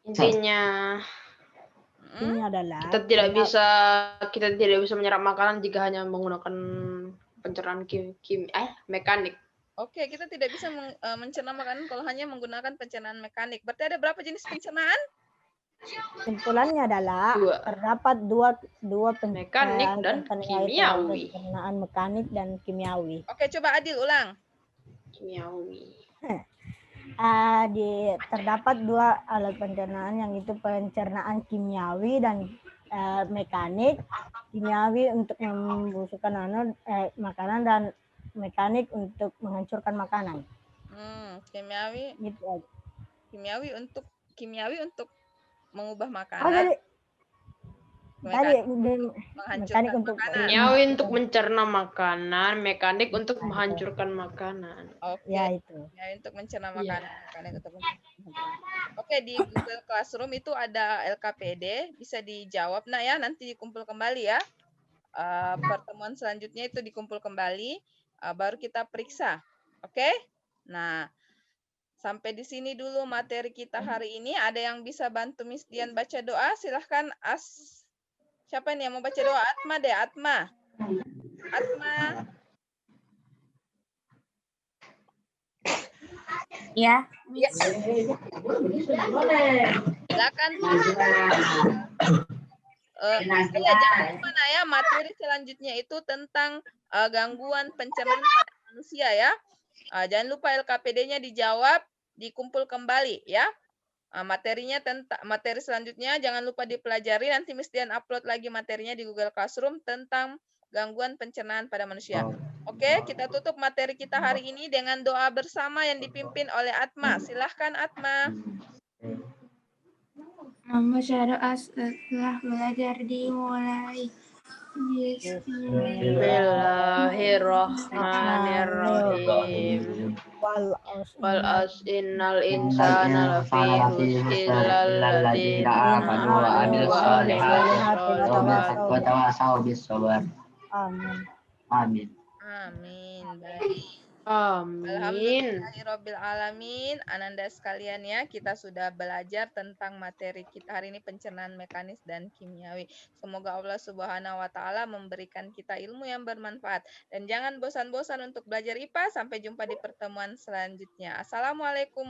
Speaker 11: Intinya
Speaker 4: Ini adalah
Speaker 11: kita tidak bisa menyerap makanan jika hanya menggunakan pencernaan mekanik.
Speaker 1: Oke, kita tidak bisa mencerna makanan kalau hanya menggunakan pencernaan mekanik. Berarti ada berapa jenis pencernaan?
Speaker 4: Kesimpulannya adalah terdapat dua
Speaker 11: mekanik dan kimiawi.
Speaker 4: Pencernaan mekanik dan kimiawi.
Speaker 1: Oke, coba Adil ulang.
Speaker 11: Kimiawi.
Speaker 4: Terdapat dua alat pencernaan, yang itu pencernaan kimiawi dan mekanik. Kimiawi untuk membusukkan makanan dan mekanik untuk menghancurkan makanan.
Speaker 1: Kimiawi.
Speaker 4: Gitu aja.
Speaker 1: Kimiawi untuk mengubah makanan.
Speaker 4: Mekanik untuk
Speaker 11: kimiawi untuk mencerna makanan, mekanik untuk menghancurkan makanan.
Speaker 1: Oke.
Speaker 4: Ya itu.
Speaker 1: Kimiawi untuk mencerna makanan, mekanik untuk Oke, di Google Classroom itu ada LKPD, bisa dijawab nah ya, nanti dikumpul kembali ya. Pertemuan selanjutnya itu dikumpul kembali, baru kita periksa. Oke? Nah, Sampai di sini dulu materi kita hari ini. Ada yang bisa bantu Miss Dian baca doa? Silahkan. Siapa nih yang mau baca doa? Atma deh, Atma. Atma.
Speaker 15: Ya.
Speaker 1: Ya. Silakan. Jangan lupa ya, materi selanjutnya itu tentang gangguan pencernaan pada manusia ya. Jangan lupa LKPD-nya dijawab, dikumpul kembali ya. Materinya tentang materi selanjutnya jangan lupa dipelajari, nanti Miss Dian upload lagi materinya di Google Classroom tentang gangguan pencernaan pada manusia. Oke, kita tutup materi kita hari ini dengan doa bersama yang dipimpin oleh Atma. Silahkan Atma.
Speaker 15: Berdoa setelah belajar dimulai.
Speaker 11: Bismillahirrahmanirrahim. Wal innal insana lafi illal ladzina amanu wa amilus solihati wa tawasaw bis sabr.
Speaker 4: Amin.
Speaker 14: Amin.
Speaker 1: Amin. Baik.
Speaker 11: Amin.
Speaker 1: Alhamdulillahirabbil alamin. Ananda sekalian ya, kita sudah belajar tentang materi kita hari ini, pencernaan mekanis dan kimiawi. Semoga Allah Subhanahu wa taala memberikan kita ilmu yang bermanfaat dan jangan bosan-bosan untuk belajar IPA. Sampai jumpa di pertemuan selanjutnya. Assalamualaikum.